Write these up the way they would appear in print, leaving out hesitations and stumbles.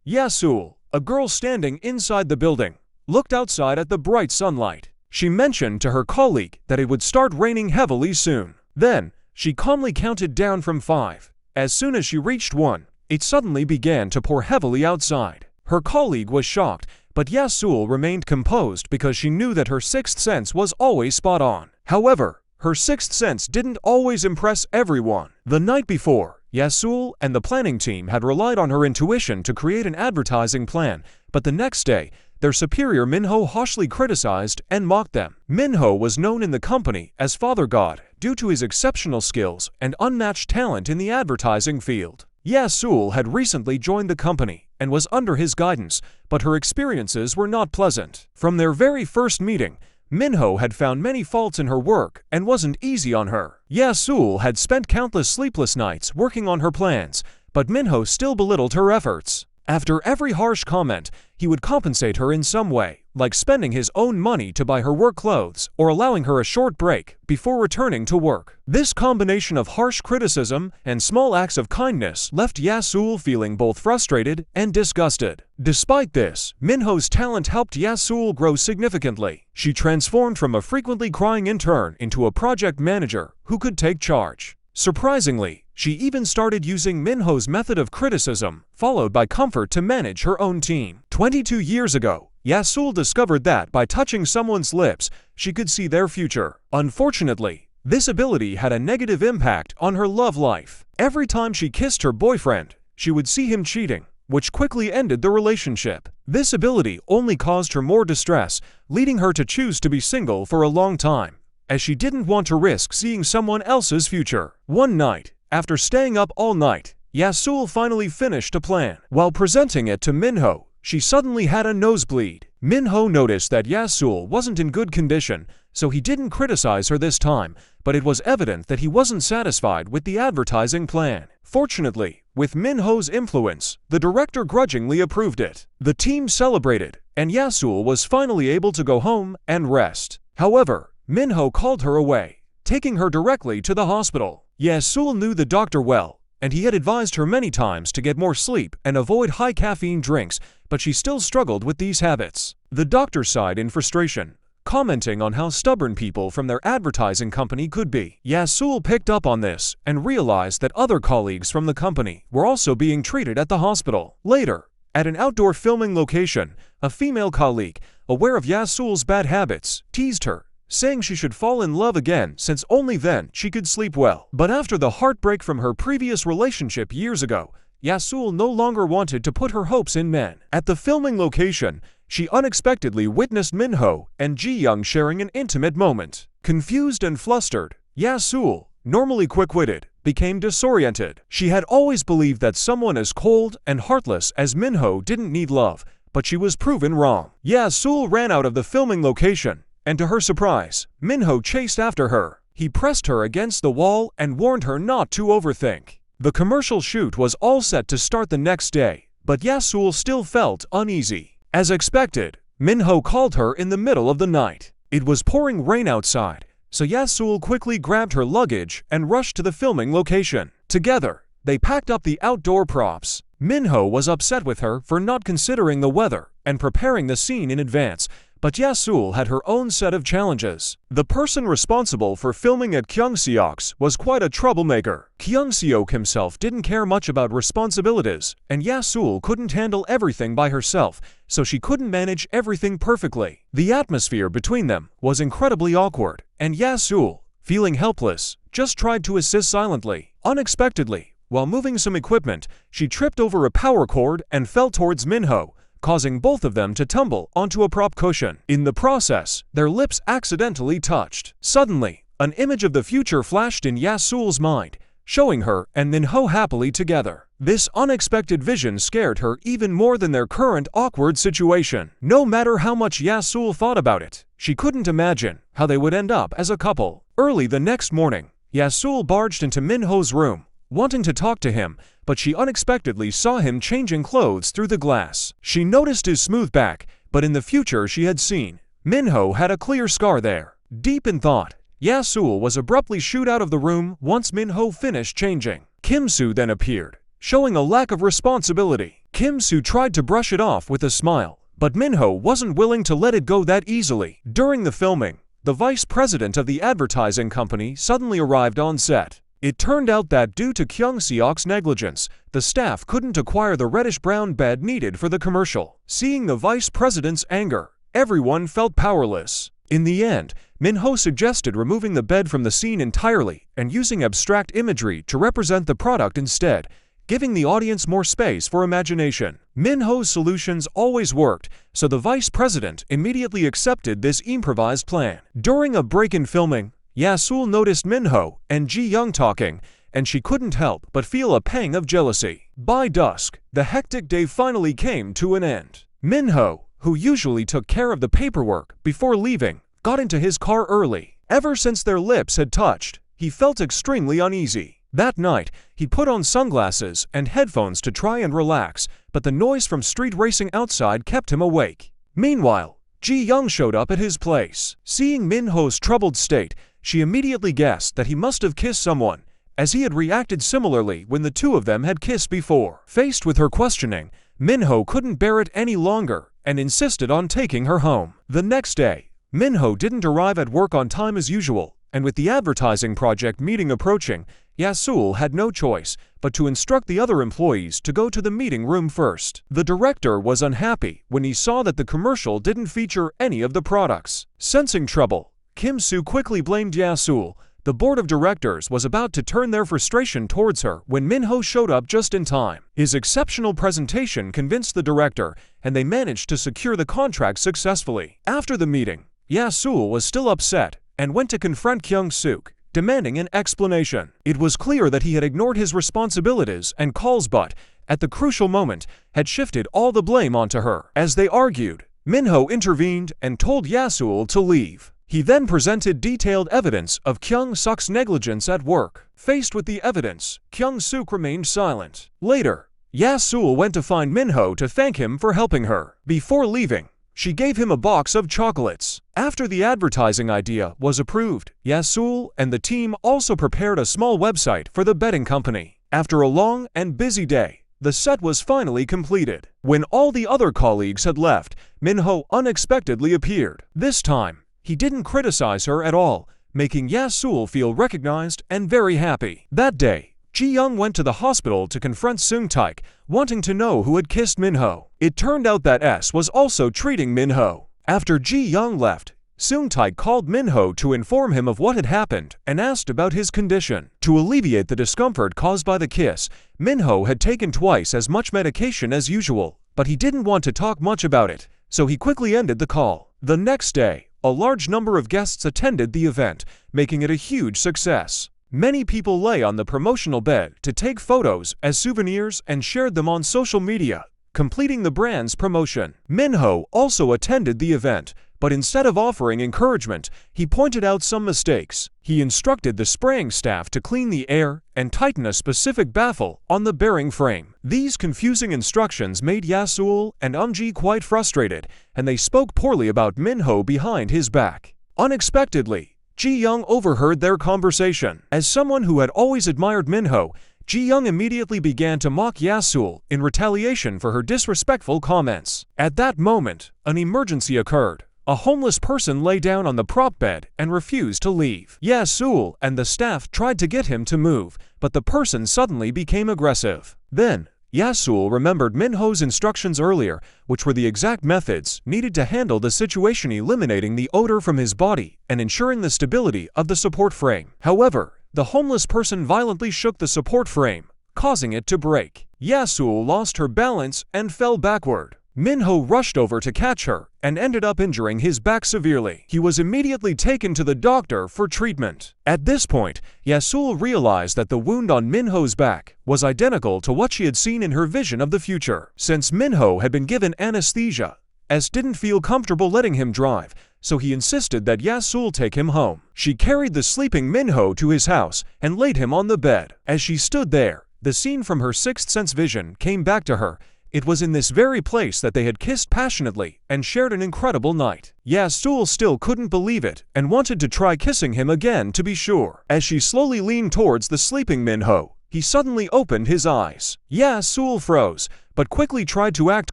Yasul, a girl standing inside the building, looked outside at the bright sunlight. She mentioned to her colleague that it would start raining heavily soon. Then, she calmly counted down from 5. As soon as she reached 1, it suddenly began to pour heavily outside. Her colleague was shocked, but Yasul remained composed because she knew that her sixth sense was always spot on. However, her sixth sense didn't always impress everyone. The night before, Yasul and the planning team had relied on her intuition to create an advertising plan, but the next day, their superior Minho harshly criticized and mocked them. Minho was known in the company as Father God due to his exceptional skills and unmatched talent in the advertising field. Yasul had recently joined the company and was under his guidance, but her experiences were not pleasant. From their very first meeting, Minho had found many faults in her work and wasn't easy on her. Yasul had spent countless sleepless nights working on her plans, but Minho still belittled her efforts. After every harsh comment, he would compensate her in some way, like spending his own money to buy her work clothes or allowing her a short break before returning to work. This combination of harsh criticism and small acts of kindness left Yasul feeling both frustrated and disgusted. Despite this, Minho's talent helped Yasul grow significantly. She transformed from a frequently crying intern into a project manager who could take charge. Surprisingly, she even started using Minho's method of criticism, followed by comfort, to manage her own team. 22 years ago, Yasul discovered that by touching someone's lips, she could see their future. Unfortunately, this ability had a negative impact on her love life. Every time she kissed her boyfriend, she would see him cheating, which quickly ended the relationship. This ability only caused her more distress, leading her to choose to be single for a long time, as she didn't want to risk seeing someone else's future. One night, after staying up all night, Yasul finally finished a plan. While presenting it to Minho, she suddenly had a nosebleed. Minho noticed that Yasul wasn't in good condition, so he didn't criticize her this time, but it was evident that he wasn't satisfied with the advertising plan. Fortunately, with Minho's influence, the director grudgingly approved it. The team celebrated, and Yasul was finally able to go home and rest. However, Minho called her away, taking her directly to the hospital. Yasul knew the doctor well, and he had advised her many times to get more sleep and avoid high caffeine drinks, but she still struggled with these habits. The doctor sighed in frustration, commenting on how stubborn people from their advertising company could be. Yasul picked up on this and realized that other colleagues from the company were also being treated at the hospital. Later, at an outdoor filming location, a female colleague, aware of Yasul's bad habits, teased her, saying she should fall in love again since only then she could sleep well. But after the heartbreak from her previous relationship years ago, Yasul no longer wanted to put her hopes in men. At the filming location, she unexpectedly witnessed Minho and Ji-young sharing an intimate moment. Confused and flustered, Yasul, normally quick-witted, became disoriented. She had always believed that someone as cold and heartless as Minho didn't need love, but she was proven wrong. Yasul ran out of the filming location, and to her surprise, Minho chased after her. He pressed her against the wall and warned her not to overthink. The commercial shoot was all set to start the next day, but Yasul still felt uneasy. As expected, Minho called her in the middle of the night. It was pouring rain outside, so Yasul quickly grabbed her luggage and rushed to the filming location. Together, they packed up the outdoor props. Minho was upset with her for not considering the weather and preparing the scene in advance, but Yasul had her own set of challenges. The person responsible for filming at SHOCKS was quite a troublemaker. Kyung-seok himself didn't care much about responsibilities, and Yasul couldn't handle everything by herself, so she couldn't manage everything perfectly. The atmosphere between them was incredibly awkward, and Yasul, feeling helpless, just tried to assist silently. Unexpectedly, while moving some equipment, she tripped over a power cord and fell towards Minho, causing both of them to tumble onto a prop cushion. In the process, their lips accidentally touched. Suddenly, an image of the future flashed in Yasul's mind, showing her and Minho happily together. This unexpected vision scared her even more than their current awkward situation. No matter how much Yasul thought about it, she couldn't imagine how they would end up as a couple. Early the next morning, Yasul barged into Minho's room, wanting to talk to him, but she unexpectedly saw him changing clothes through the glass. She noticed his smooth back, but in the future she had seen, Minho had a clear scar there. Deep in thought, Yasul was abruptly shooed out of the room once Minho finished changing. Kim-soo then appeared, showing a lack of responsibility. Kim Soo tried to brush it off with a smile, but Minho wasn't willing to let it go that easily. During the filming, the vice president of the advertising company suddenly arrived on set. It turned out that due to Kyung Seok's negligence, the staff couldn't acquire the reddish-brown bed needed for the commercial. Seeing the vice president's anger, everyone felt powerless. In the end, Minho suggested removing the bed from the scene entirely and using abstract imagery to represent the product instead, giving the audience more space for imagination. Minho's solutions always worked, so the vice president immediately accepted this improvised plan. During a break in filming, Yasul noticed Minho and Ji-young talking, and she couldn't help but feel a pang of jealousy. By dusk, the hectic day finally came to an end. Minho, who usually took care of the paperwork before leaving, got into his car early. Ever since their lips had touched, he felt extremely uneasy. That night, he put on sunglasses and headphones to try and relax, but the noise from street racing outside kept him awake. Meanwhile, Ji-young showed up at his place. Seeing Minho's troubled state, she immediately guessed that he must have kissed someone, as he had reacted similarly when the two of them had kissed before. Faced with her questioning, Minho couldn't bear it any longer and insisted on taking her home. The next day, Minho didn't arrive at work on time as usual, and with the advertising project meeting approaching, Yasul had no choice but to instruct the other employees to go to the meeting room first. The director was unhappy when he saw that the commercial didn't feature any of the products. Sensing trouble, Kim Soo quickly blamed Yasul. The board of directors was about to turn their frustration towards her when Minho showed up just in time. His exceptional presentation convinced the director, and they managed to secure the contract successfully. After the meeting, Yasul was still upset and went to confront Kyung Suk, demanding an explanation. It was clear that he had ignored his responsibilities and calls but, at the crucial moment, had shifted all the blame onto her. As they argued, Minho intervened and told Yasul to leave. He then presented detailed evidence of Kyung Suk's negligence at work. Faced with the evidence, Kyung Suk remained silent. Later, Yasul went to find Minho to thank him for helping her. Before leaving, she gave him a box of chocolates. After the advertising idea was approved, Yasul and the team also prepared a small website for the betting company. After a long and busy day, the set was finally completed. When all the other colleagues had left, Minho unexpectedly appeared. This time, he didn't criticize her at all, making Yasul feel recognized and very happy. That day, Ji-young went to the hospital to confront Seung-taek, wanting to know who had kissed Minho. It turned out that S was also treating Minho. After Ji-young left, Seung-taek called Minho to inform him of what had happened and asked about his condition. To alleviate the discomfort caused by the kiss, Minho had taken twice as much medication as usual, but he didn't want to talk much about it, so he quickly ended the call. The next day, a large number of guests attended the event, making it a huge success. Many people lay on the promotional bed to take photos as souvenirs and shared them on social media, completing the brand's promotion. Minho also attended the event, but instead of offering encouragement, he pointed out some mistakes. He instructed the spraying staff to clean the air and tighten a specific baffle on the bearing frame. These confusing instructions made Yasul and Ji quite frustrated, and they spoke poorly about Minho behind his back. Unexpectedly, Ji-young overheard their conversation. As someone who had always admired Minho, Ji-young immediately began to mock Yasul in retaliation for her disrespectful comments. At that moment, an emergency occurred. A homeless person lay down on the prop bed and refused to leave. Yasul and the staff tried to get him to move, but the person suddenly became aggressive. Then, Yasul remembered Minho's instructions earlier, which were the exact methods needed to handle the situation, eliminating the odor from his body and ensuring the stability of the support frame. However, the homeless person violently shook the support frame, causing it to break. Yasul lost her balance and fell backward. Minho rushed over to catch her and ended up injuring his back severely. He was immediately taken to the doctor for treatment. At this point, Yasul realized that the wound on Minho's back was identical to what she had seen in her vision of the future. Since Minho had been given anesthesia, S didn't feel comfortable letting him drive, so he insisted that Yasul take him home. She carried the sleeping Minho to his house and laid him on the bed. As she stood there, the scene from her sixth sense vision came back to her. It was in this very place that they had kissed passionately and shared an incredible night. Yasul still couldn't believe it and wanted to try kissing him again to be sure. As she slowly leaned towards the sleeping Minho, he suddenly opened his eyes. Ya-sul froze, but quickly tried to act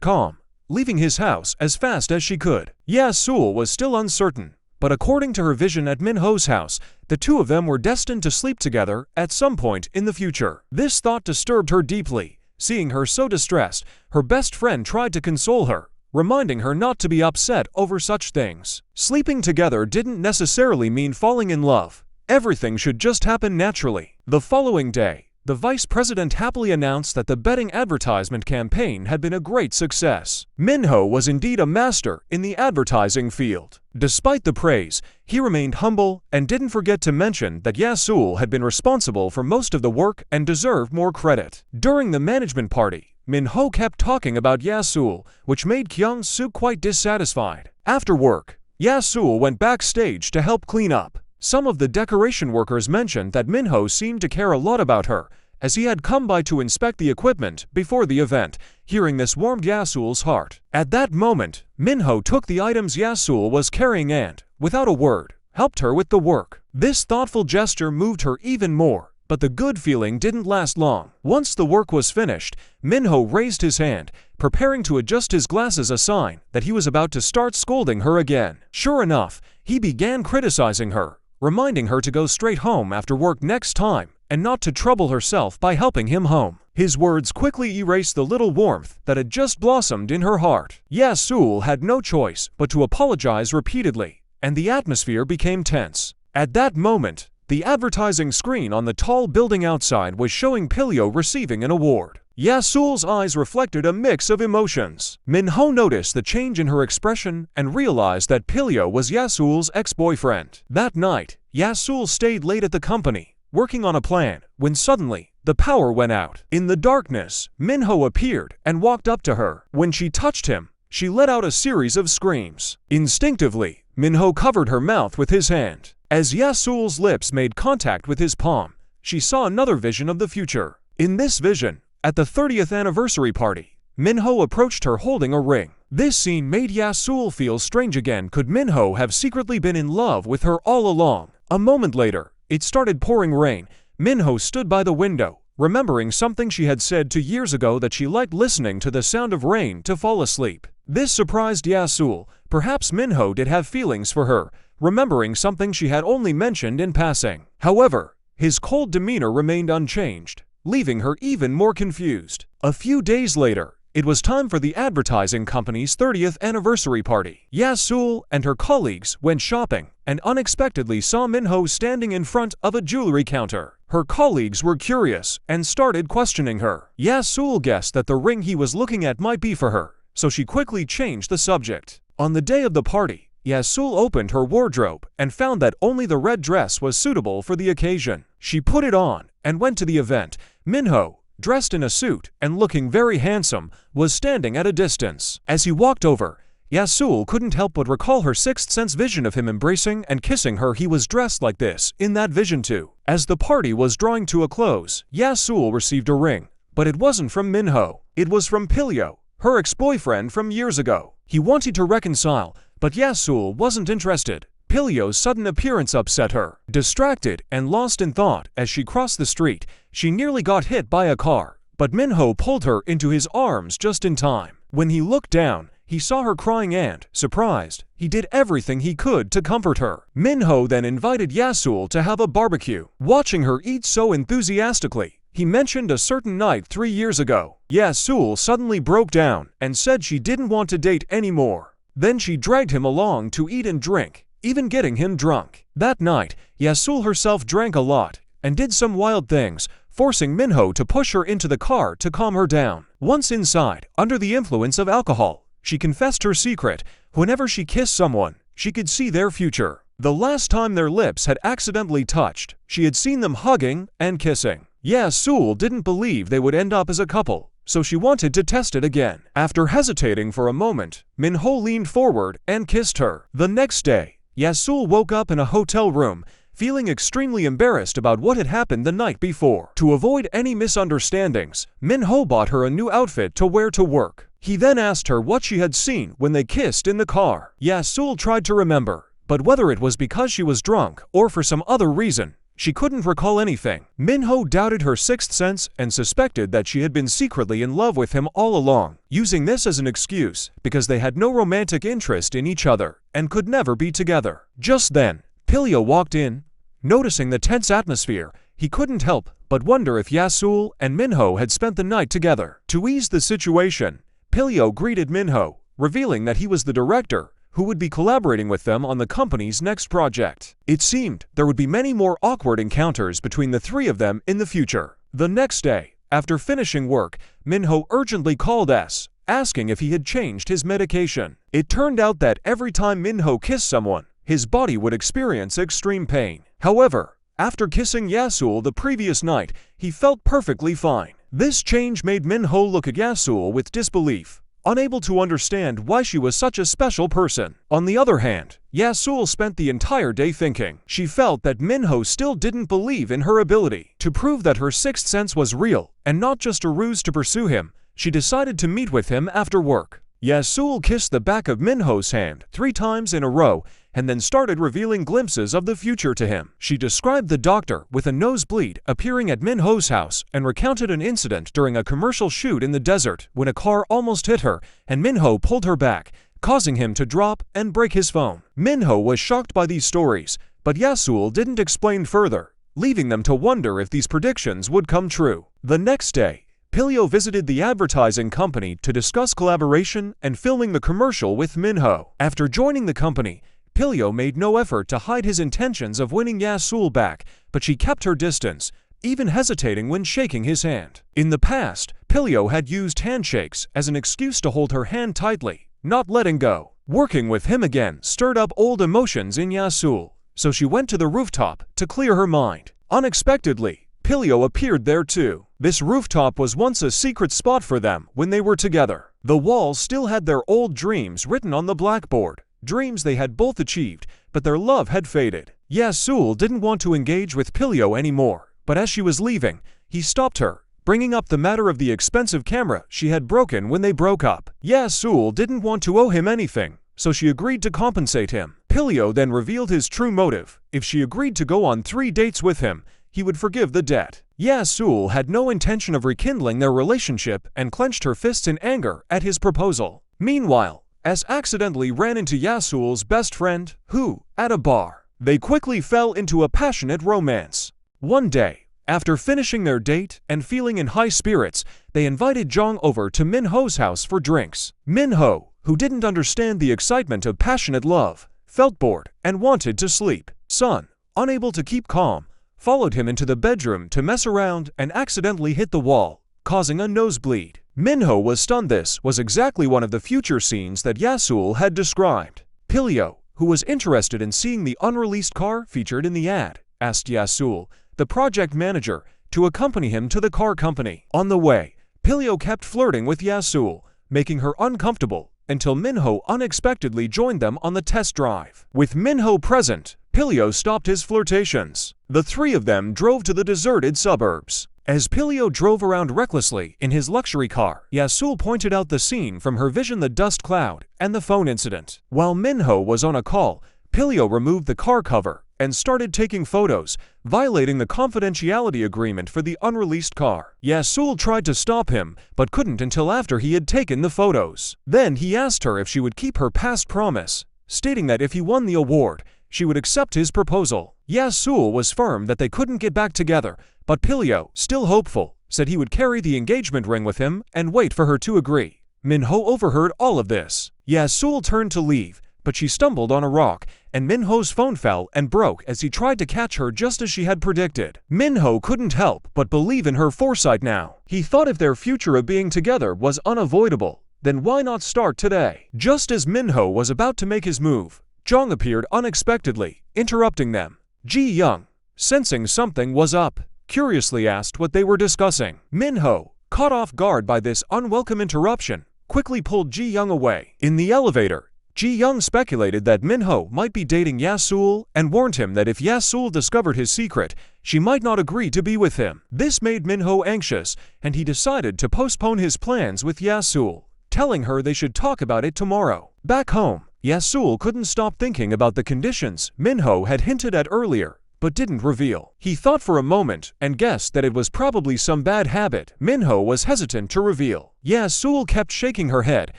calm, leaving his house as fast as she could. Ya-sul was still uncertain, but according to her vision at Min-ho's house, the two of them were destined to sleep together at some point in the future. This thought disturbed her deeply. Seeing her so distressed, her best friend tried to console her, reminding her not to be upset over such things. Sleeping together didn't necessarily mean falling in love. Everything should just happen naturally. The following day, the vice president happily announced that the betting advertisement campaign had been a great success. Min-ho was indeed a master in the advertising field. Despite the praise, he remained humble and didn't forget to mention that Ya-sul had been responsible for most of the work and deserved more credit. During the management party, Min-ho kept talking about Ya-sul, which made Kyung-soo quite dissatisfied. After work, Ya-sul went backstage to help clean up. Some of the decoration workers mentioned that Min-ho seemed to care a lot about her, as he had come by to inspect the equipment before the event. Hearing this warmed Ya-sul's heart. At that moment, Min-ho took the items Ya-sul was carrying and, without a word, helped her with the work. This thoughtful gesture moved her even more, but the good feeling didn't last long. Once the work was finished, Min-ho raised his hand, preparing to adjust his glasses, a sign that he was about to start scolding her again. Sure enough, he began criticizing her, reminding her to go straight home after work next time and not to trouble herself by helping him home. His words quickly erased the little warmth that had just blossomed in her heart. Ya-sul had no choice but to apologize repeatedly, and the atmosphere became tense. At that moment, the advertising screen on the tall building outside was showing Pilyo receiving an award. Ya-sul's eyes reflected a mix of emotions. Min-ho noticed the change in her expression and realized that Pilyo was Ya-sul's ex-boyfriend. That night, Ya-sul stayed late at the company, working on a plan, when suddenly, the power went out. In the darkness, Min-ho appeared and walked up to her. When she touched him, she let out a series of screams. Instinctively, Min-ho covered her mouth with his hand. As Ya-sul's lips made contact with his palm, she saw another vision of the future. In this vision, at the 30th anniversary party, Min-ho approached her holding a ring. This scene made Ya-sul feel strange again. Could Min-ho have secretly been in love with her all along? A moment later, it started pouring rain. Min-ho stood by the window, remembering something she had said 2 years ago, that she liked listening to the sound of rain to fall asleep. This surprised Ya-sul. Perhaps Min-ho did have feelings for her, remembering something she had only mentioned in passing. However, his cold demeanor remained unchanged, leaving her even more confused. A few days later, it was time for the advertising company's 30th anniversary party. Ya-sul and her colleagues went shopping and unexpectedly saw Min-ho standing in front of a jewelry counter. Her colleagues were curious and started questioning her. Ya-sul guessed that the ring he was looking at might be for her, so she quickly changed the subject. On the day of the party, Ya-sul opened her wardrobe and found that only the red dress was suitable for the occasion. She put it on and went to the event. Min-ho, dressed in a suit and looking very handsome, was standing at a distance. As he walked over, Ya-sul couldn't help but recall her sixth sense vision of him embracing and kissing her. He was dressed like this in that vision too. As the party was drawing to a close, Ya-sul received a ring, but it wasn't from Min-ho. It was from Pilyo, her ex-boyfriend from years ago. He wanted to reconcile, but Ya-sul wasn't interested. Pilyo's sudden appearance upset her. Distracted and lost in thought as she crossed the street, she nearly got hit by a car, but Min-ho pulled her into his arms just in time. When he looked down, he saw her crying and, surprised, he did everything he could to comfort her. Min-ho then invited Ya-sul to have a barbecue. Watching her eat so enthusiastically, he mentioned a certain night 3 years ago. Ya-sul suddenly broke down and said she didn't want to date anymore. Then she dragged him along to eat and drink, even getting him drunk. That night, Ya-sul herself drank a lot and did some wild things, forcing Min-ho to push her into the car to calm her down. Once inside, under the influence of alcohol, she confessed her secret. Whenever she kissed someone, she could see their future. The last time their lips had accidentally touched, she had seen them hugging and kissing. Ya-sul didn't believe they would end up as a couple, so she wanted to test it again. After hesitating for a moment, Min-ho leaned forward and kissed her. The next day, Ya-sul woke up in a hotel room, feeling extremely embarrassed about what had happened the night before. To avoid any misunderstandings, Min-ho bought her a new outfit to wear to work. He then asked her what she had seen when they kissed in the car. Ya-sul tried to remember, but whether it was because she was drunk or for some other reason, She couldn't recall anything. Minho doubted her sixth sense and suspected that she had been secretly in love with him all along, using this as an excuse because they had no romantic interest in each other and could never be together. Just then, Pilyo walked in. Noticing the tense atmosphere, he couldn't help but wonder if Yasul and Minho had spent the night together. To ease the situation, Pilyo greeted Minho, revealing that he was the director who would be collaborating with them on the company's next project. It seemed there would be many more awkward encounters between the three of them in the future. The next day, after finishing work, Minho urgently called S, asking if he had changed his medication. It turned out that every time Minho kissed someone, his body would experience extreme pain. However, after kissing Yasul the previous night, he felt perfectly fine. This change made Minho look at Yasul with disbelief, unable to understand why she was such a special person. On the other hand, Yasul spent the entire day thinking. She felt that Minho still didn't believe in her ability. To prove that her sixth sense was real and not just a ruse to pursue him, she decided to meet with him after work. Yasul kissed the back of Minho's hand 3 times in a row and then started revealing glimpses of the future to him. She described the doctor with a nosebleed appearing at Minho's house and recounted an incident during a commercial shoot in the desert when a car almost hit her and Minho pulled her back, causing him to drop and break his phone. Minho was shocked by these stories, but Yasul didn't explain further, leaving them to wonder if these predictions would come true. The next day, Pilyo visited the advertising company to discuss collaboration and filming the commercial with Minho. After joining the company, Pilyo made no effort to hide his intentions of winning Yasul back, but she kept her distance, even hesitating when shaking his hand. In the past, Pilyo had used handshakes as an excuse to hold her hand tightly, not letting go. Working with him again stirred up old emotions in Yasul, so she went to the rooftop to clear her mind. Unexpectedly, Pilyo appeared there too. This rooftop was once a secret spot for them when they were together. The walls still had their old dreams written on the blackboard, dreams they had both achieved, but their love had faded. Yasul didn't want to engage with Pilyo anymore, but as she was leaving, he stopped her, bringing up the matter of the expensive camera she had broken when they broke up. Yasul didn't want to owe him anything, so she agreed to compensate him. Pilyo then revealed his true motive. If she agreed to go on 3 dates with him, he would forgive the debt. Yasul had no intention of rekindling their relationship and clenched her fists in anger at his proposal. Meanwhile, S accidentally ran into Yasul's best friend, who, at a bar, they quickly fell into a passionate romance. One day, after finishing their date and feeling in high spirits, they invited Jong over to Minho's house for drinks. Minho, who didn't understand the excitement of passionate love, felt bored and wanted to sleep. Sun, unable to keep calm, followed him into the bedroom to mess around and accidentally hit the wall, causing a nosebleed. Minho was stunned. This was exactly one of the future scenes that Yasul had described. Pilyo, who was interested in seeing the unreleased car featured in the ad, asked Yasul, the project manager, to accompany him to the car company. On the way, Pilyo kept flirting with Yasul, making her uncomfortable, until Minho unexpectedly joined them on the test drive. With Minho present, Pilyo stopped his flirtations. The 3 of them drove to the deserted suburbs. As Pilyo drove around recklessly in his luxury car, Yasul pointed out the scene from her vision, the dust cloud, and the phone incident. While Minho was on a call, Pilyo removed the car cover and started taking photos, violating the confidentiality agreement for the unreleased car. Yasul tried to stop him, but couldn't until after he had taken the photos. Then he asked her if she would keep her past promise, stating that if he won the award, she would accept his proposal. Yasul was firm that they couldn't get back together, but Pilyo, still hopeful, said he would carry the engagement ring with him and wait for her to agree. Minho overheard all of this. Yasul turned to leave, but she stumbled on a rock, and Minho's phone fell and broke as he tried to catch her just as she had predicted. Minho couldn't help but believe in her foresight now. He thought if their future of being together was unavoidable, then why not start today? Just as Minho was about to make his move, Jong appeared unexpectedly, interrupting them. Ji Young, sensing something was up, curiously asked what they were discussing. Minho, caught off guard by this unwelcome interruption, quickly pulled Ji Young away. In the elevator, Ji Young speculated that Minho might be dating Yasul and warned him that if Yasul discovered his secret, she might not agree to be with him. This made Minho anxious, and he decided to postpone his plans with Yasul, telling her they should talk about it tomorrow. Back home, Yasul couldn't stop thinking about the conditions Minho had hinted at earlier, but didn't reveal. He thought for a moment and guessed that it was probably some bad habit Minho was hesitant to reveal. Yasul kept shaking her head,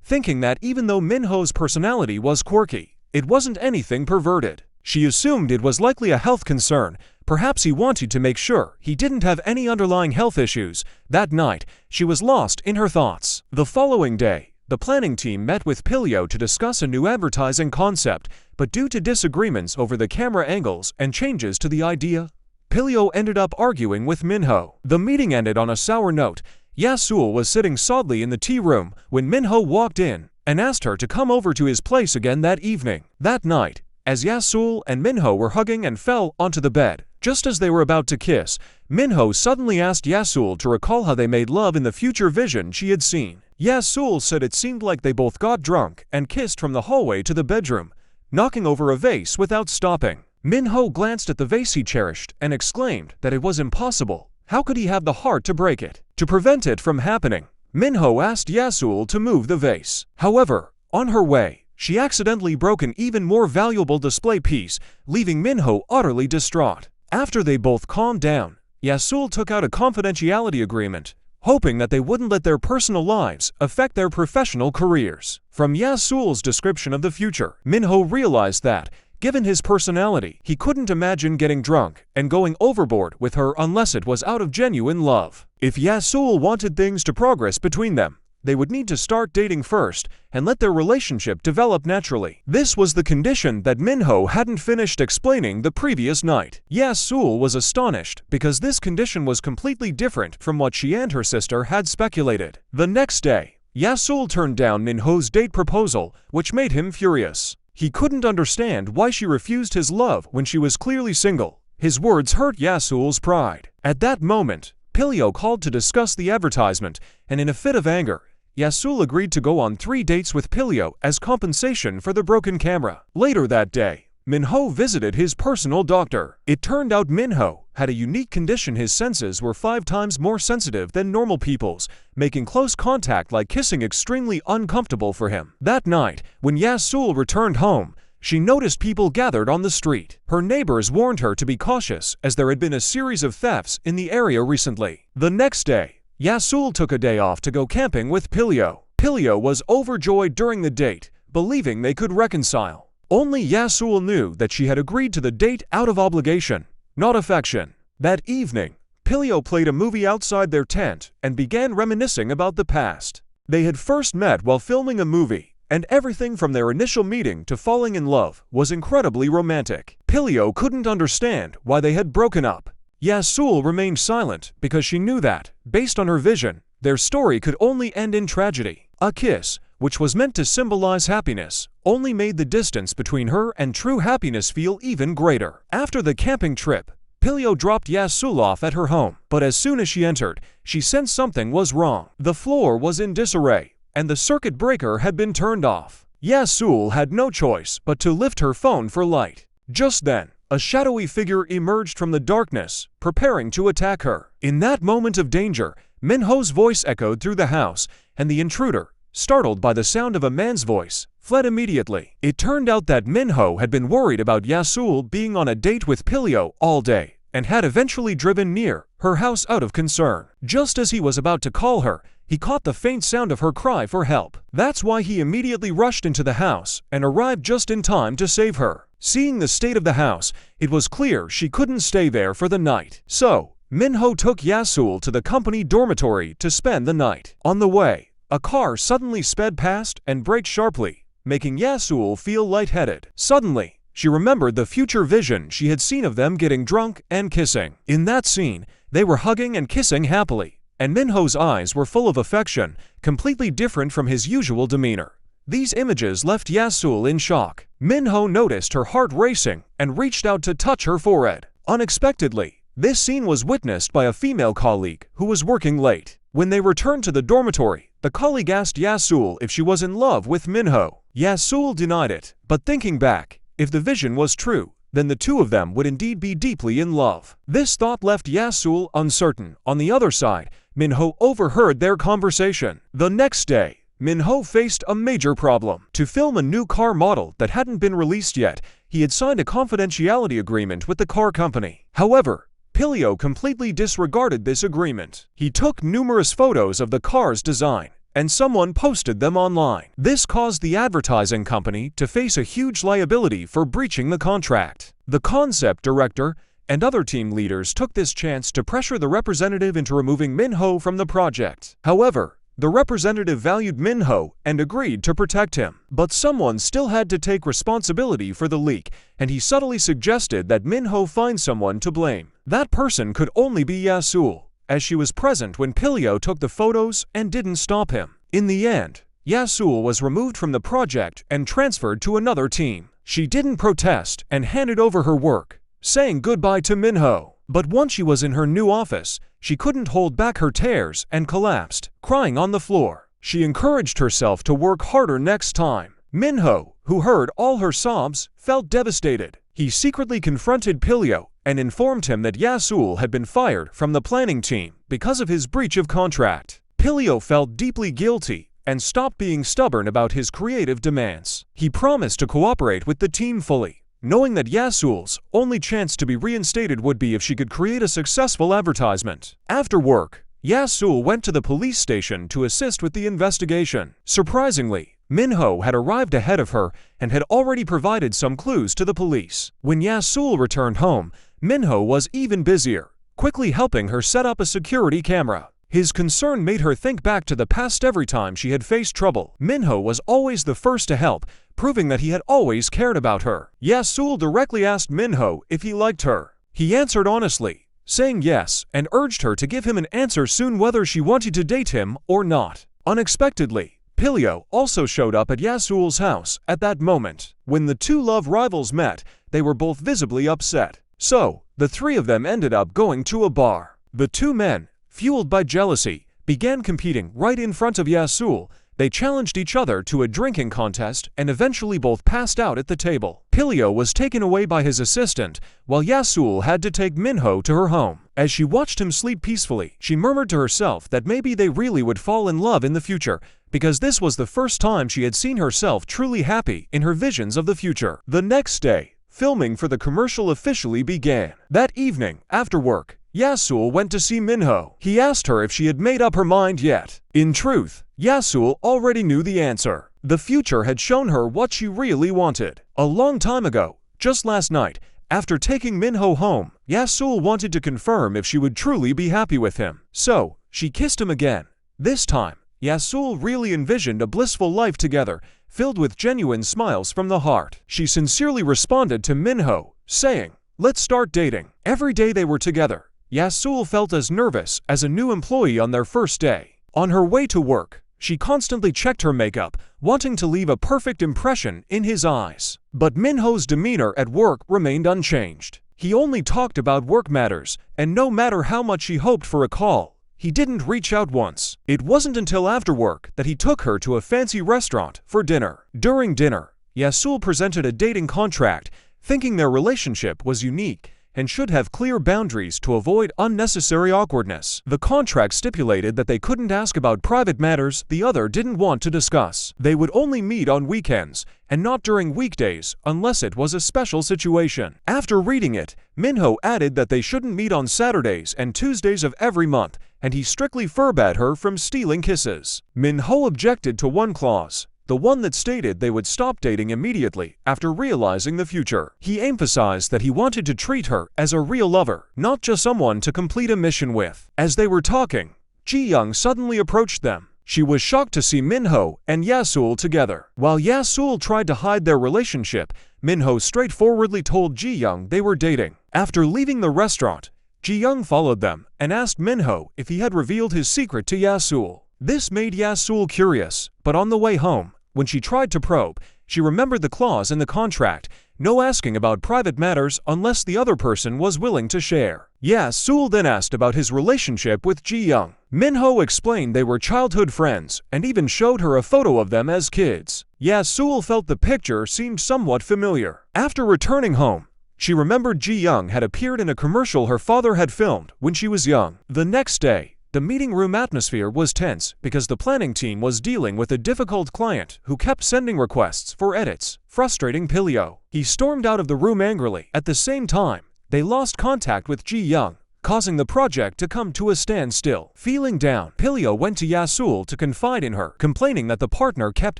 thinking that even though Minho's personality was quirky, it wasn't anything perverted. She assumed it was likely a health concern. Perhaps he wanted to make sure he didn't have any underlying health issues. That night, she was lost in her thoughts. The following day, the planning team met with Pilio to discuss a new advertising concept, but due to disagreements over the camera angles and changes to the idea, Pilio ended up arguing with Minho. The meeting ended on a sour note. Yasul was sitting sadly in the tea room when Minho walked in and asked her to come over to his place again that evening. That night, as Yasul and Minho were hugging and fell onto the bed, just as they were about to kiss, Minho suddenly asked Yasul to recall how they made love in the future vision she had seen. Yasul said it seemed like they both got drunk and kissed from the hallway to the bedroom, knocking over a vase without stopping. Minho glanced at the vase he cherished and exclaimed that it was impossible. How could he have the heart to break it? To prevent it from happening, Minho asked Yasul to move the vase. However, on her way, she accidentally broke an even more valuable display piece, leaving Minho utterly distraught. After they both calmed down, Yasul took out a confidentiality agreement, hoping that they wouldn't let their personal lives affect their professional careers. From Yasul's description of the future, Minho realized that, given his personality, he couldn't imagine getting drunk and going overboard with her unless it was out of genuine love. If Yasul wanted things to progress between them, they would need to start dating first and let their relationship develop naturally. This was the condition that Minho hadn't finished explaining the previous night. Yasul was astonished because this condition was completely different from what she and her sister had speculated. The next day, Yasul turned down Minho's date proposal, which made him furious. He couldn't understand why she refused his love when she was clearly single. His words hurt Yasul's pride. At that moment, Pilio called to discuss the advertisement, and in a fit of anger, Yasul agreed to go on 3 dates with Pilio as compensation for the broken camera. Later that day, Minho visited his personal doctor. It turned out Minho had a unique condition. His senses were 5 times more sensitive than normal people's, making close contact like kissing extremely uncomfortable for him. That night, when Yasul returned home, she noticed people gathered on the street. Her neighbors warned her to be cautious as there had been a series of thefts in the area recently. The next day, Yasul took a day off to go camping with Pilio. Pilio was overjoyed during the date, believing they could reconcile. Only Yasul knew that she had agreed to the date out of obligation, not affection. That evening, Pilio played a movie outside their tent and began reminiscing about the past. They had first met while filming a movie, and everything from their initial meeting to falling in love was incredibly romantic. Pilio couldn't understand why they had broken up. Yasul remained silent because she knew that, based on her vision, their story could only end in tragedy. A kiss, which was meant to symbolize happiness, only made the distance between her and true happiness feel even greater. After the camping trip, Pilio dropped Yasul off at her home, but as soon as she entered, she sensed something was wrong. The floor was in disarray, and the circuit breaker had been turned off. Yasul had no choice but to lift her phone for light. Just then, a shadowy figure emerged from the darkness, preparing to attack her. In that moment of danger, Minho's voice echoed through the house, and the intruder, startled by the sound of a man's voice, fled immediately. It turned out that Minho had been worried about Yasul being on a date with Pilio all day, and had eventually driven near her house out of concern. Just as he was about to call her, he caught the faint sound of her cry for help. That's why he immediately rushed into the house and arrived just in time to save her. Seeing the state of the house, it was clear she couldn't stay there for the night. So, Minho took Yasul to the company dormitory to spend the night. On the way, a car suddenly sped past and braked sharply, making Yasul feel lightheaded. Suddenly, she remembered the future vision she had seen of them getting drunk and kissing. In that scene, they were hugging and kissing happily, and Minho's eyes were full of affection, completely different from his usual demeanor. These images left Yasul in shock. Minho noticed her heart racing and reached out to touch her forehead. Unexpectedly, this scene was witnessed by a female colleague who was working late. When they returned to the dormitory, the colleague asked Yasul if she was in love with Minho. Yasul denied it, but thinking back, if the vision was true, then the two of them would indeed be deeply in love. This thought left Yasul uncertain. On the other side, Minho overheard their conversation. The next day, Min-ho faced a major problem. To film a new car model that hadn't been released yet, he had signed a confidentiality agreement with the car company. However, Pilio completely disregarded this agreement. He took numerous photos of the car's design, and someone posted them online. This caused the advertising company to face a huge liability for breaching the contract. The concept director and other team leaders took this chance to pressure the representative into removing Min-ho from the project. However, the representative valued Min-ho and agreed to protect him. But someone still had to take responsibility for the leak, and he subtly suggested that Min-ho find someone to blame. That person could only be Yasul, as she was present when Pilio took the photos and didn't stop him. In the end, Yasul was removed from the project and transferred to another team. She didn't protest and handed over her work, saying goodbye to Min-ho. But once she was in her new office, she couldn't hold back her tears and collapsed, crying on the floor. She encouraged herself to work harder next time. Min-ho, who heard all her sobs, felt devastated. He secretly confronted Pilio and informed him that Yasul had been fired from the planning team because of his breach of contract. Pilio felt deeply guilty and stopped being stubborn about his creative demands. He promised to cooperate with the team fully, knowing that Yasul's only chance to be reinstated would be if she could create a successful advertisement. After work, Yasul went to the police station to assist with the investigation. Surprisingly, Min-ho had arrived ahead of her and had already provided some clues to the police. When Yasul returned home, Min-ho was even busier, quickly helping her set up a security camera. His concern made her think back to the past every time she had faced trouble. Min-ho was always the first to help, proving that he had always cared about her. Yasul directly asked Min-ho if he liked her. He answered honestly, saying yes, and urged her to give him an answer soon whether she wanted to date him or not. Unexpectedly, Pilio also showed up at Yasul's house at that moment. When the two love rivals met, they were both visibly upset. So, the three of them ended up going to a bar. The two men, fueled by jealousy, began competing right in front of Yasul. They challenged each other to a drinking contest and eventually both passed out at the table. Pilio was taken away by his assistant, while Yasul had to take Min-ho to her home. As she watched him sleep peacefully, she murmured to herself that maybe they really would fall in love in the future, because this was the first time she had seen herself truly happy in her visions of the future. The next day, filming for the commercial officially began. That evening, after work, Yasul went to see Min-ho. He asked her if she had made up her mind yet. In truth, Yasul already knew the answer. The future had shown her what she really wanted. A long time ago, just last night, after taking Min-ho home, Yasul wanted to confirm if she would truly be happy with him. So, she kissed him again. This time, Yasul really envisioned a blissful life together, filled with genuine smiles from the heart. She sincerely responded to Min-ho, saying, "Let's start dating." Every day they were together, Yasul felt as nervous as a new employee on their first day. On her way to work, she constantly checked her makeup, wanting to leave a perfect impression in his eyes. But Min-ho's demeanor at work remained unchanged. He only talked about work matters, and no matter how much she hoped for a call, he didn't reach out once. It wasn't until after work that he took her to a fancy restaurant for dinner. During dinner, Yasul presented a dating contract, thinking their relationship was unique and should have clear boundaries to avoid unnecessary awkwardness. The contract stipulated that they couldn't ask about private matters the other didn't want to discuss. They would only meet on weekends and not during weekdays unless it was a special situation. After reading it, Min-ho added that they shouldn't meet on Saturdays and Tuesdays of every month, and he strictly forbade her from stealing kisses. Min-ho objected to one clause, the one that stated they would stop dating immediately after realizing the future. He emphasized that he wanted to treat her as a real lover, not just someone to complete a mission with. As they were talking, Ji-young suddenly approached them. She was shocked to see Min-ho and Yasul together. While Yasul tried to hide their relationship, Min-ho straightforwardly told Ji-young they were dating. After leaving the restaurant, Ji-young followed them and asked Min-ho if he had revealed his secret to Yasul. This made Yasul curious, but on the way home, when she tried to probe, she remembered the clause in the contract, no asking about private matters unless the other person was willing to share. Yasul then asked about his relationship with Ji-young. Min-ho explained they were childhood friends and even showed her a photo of them as kids. Yasul felt the picture seemed somewhat familiar. After returning home, she remembered Ji-young had appeared in a commercial her father had filmed when she was young. The next day, The meeting room atmosphere was tense because the planning team was dealing with a difficult client who kept sending requests for edits, frustrating Pilio. He stormed out of the room angrily. At the same time, they lost contact with Ji Young, causing the project to come to a standstill. Feeling down, Pilio went to Yasul to confide in her, complaining that the partner kept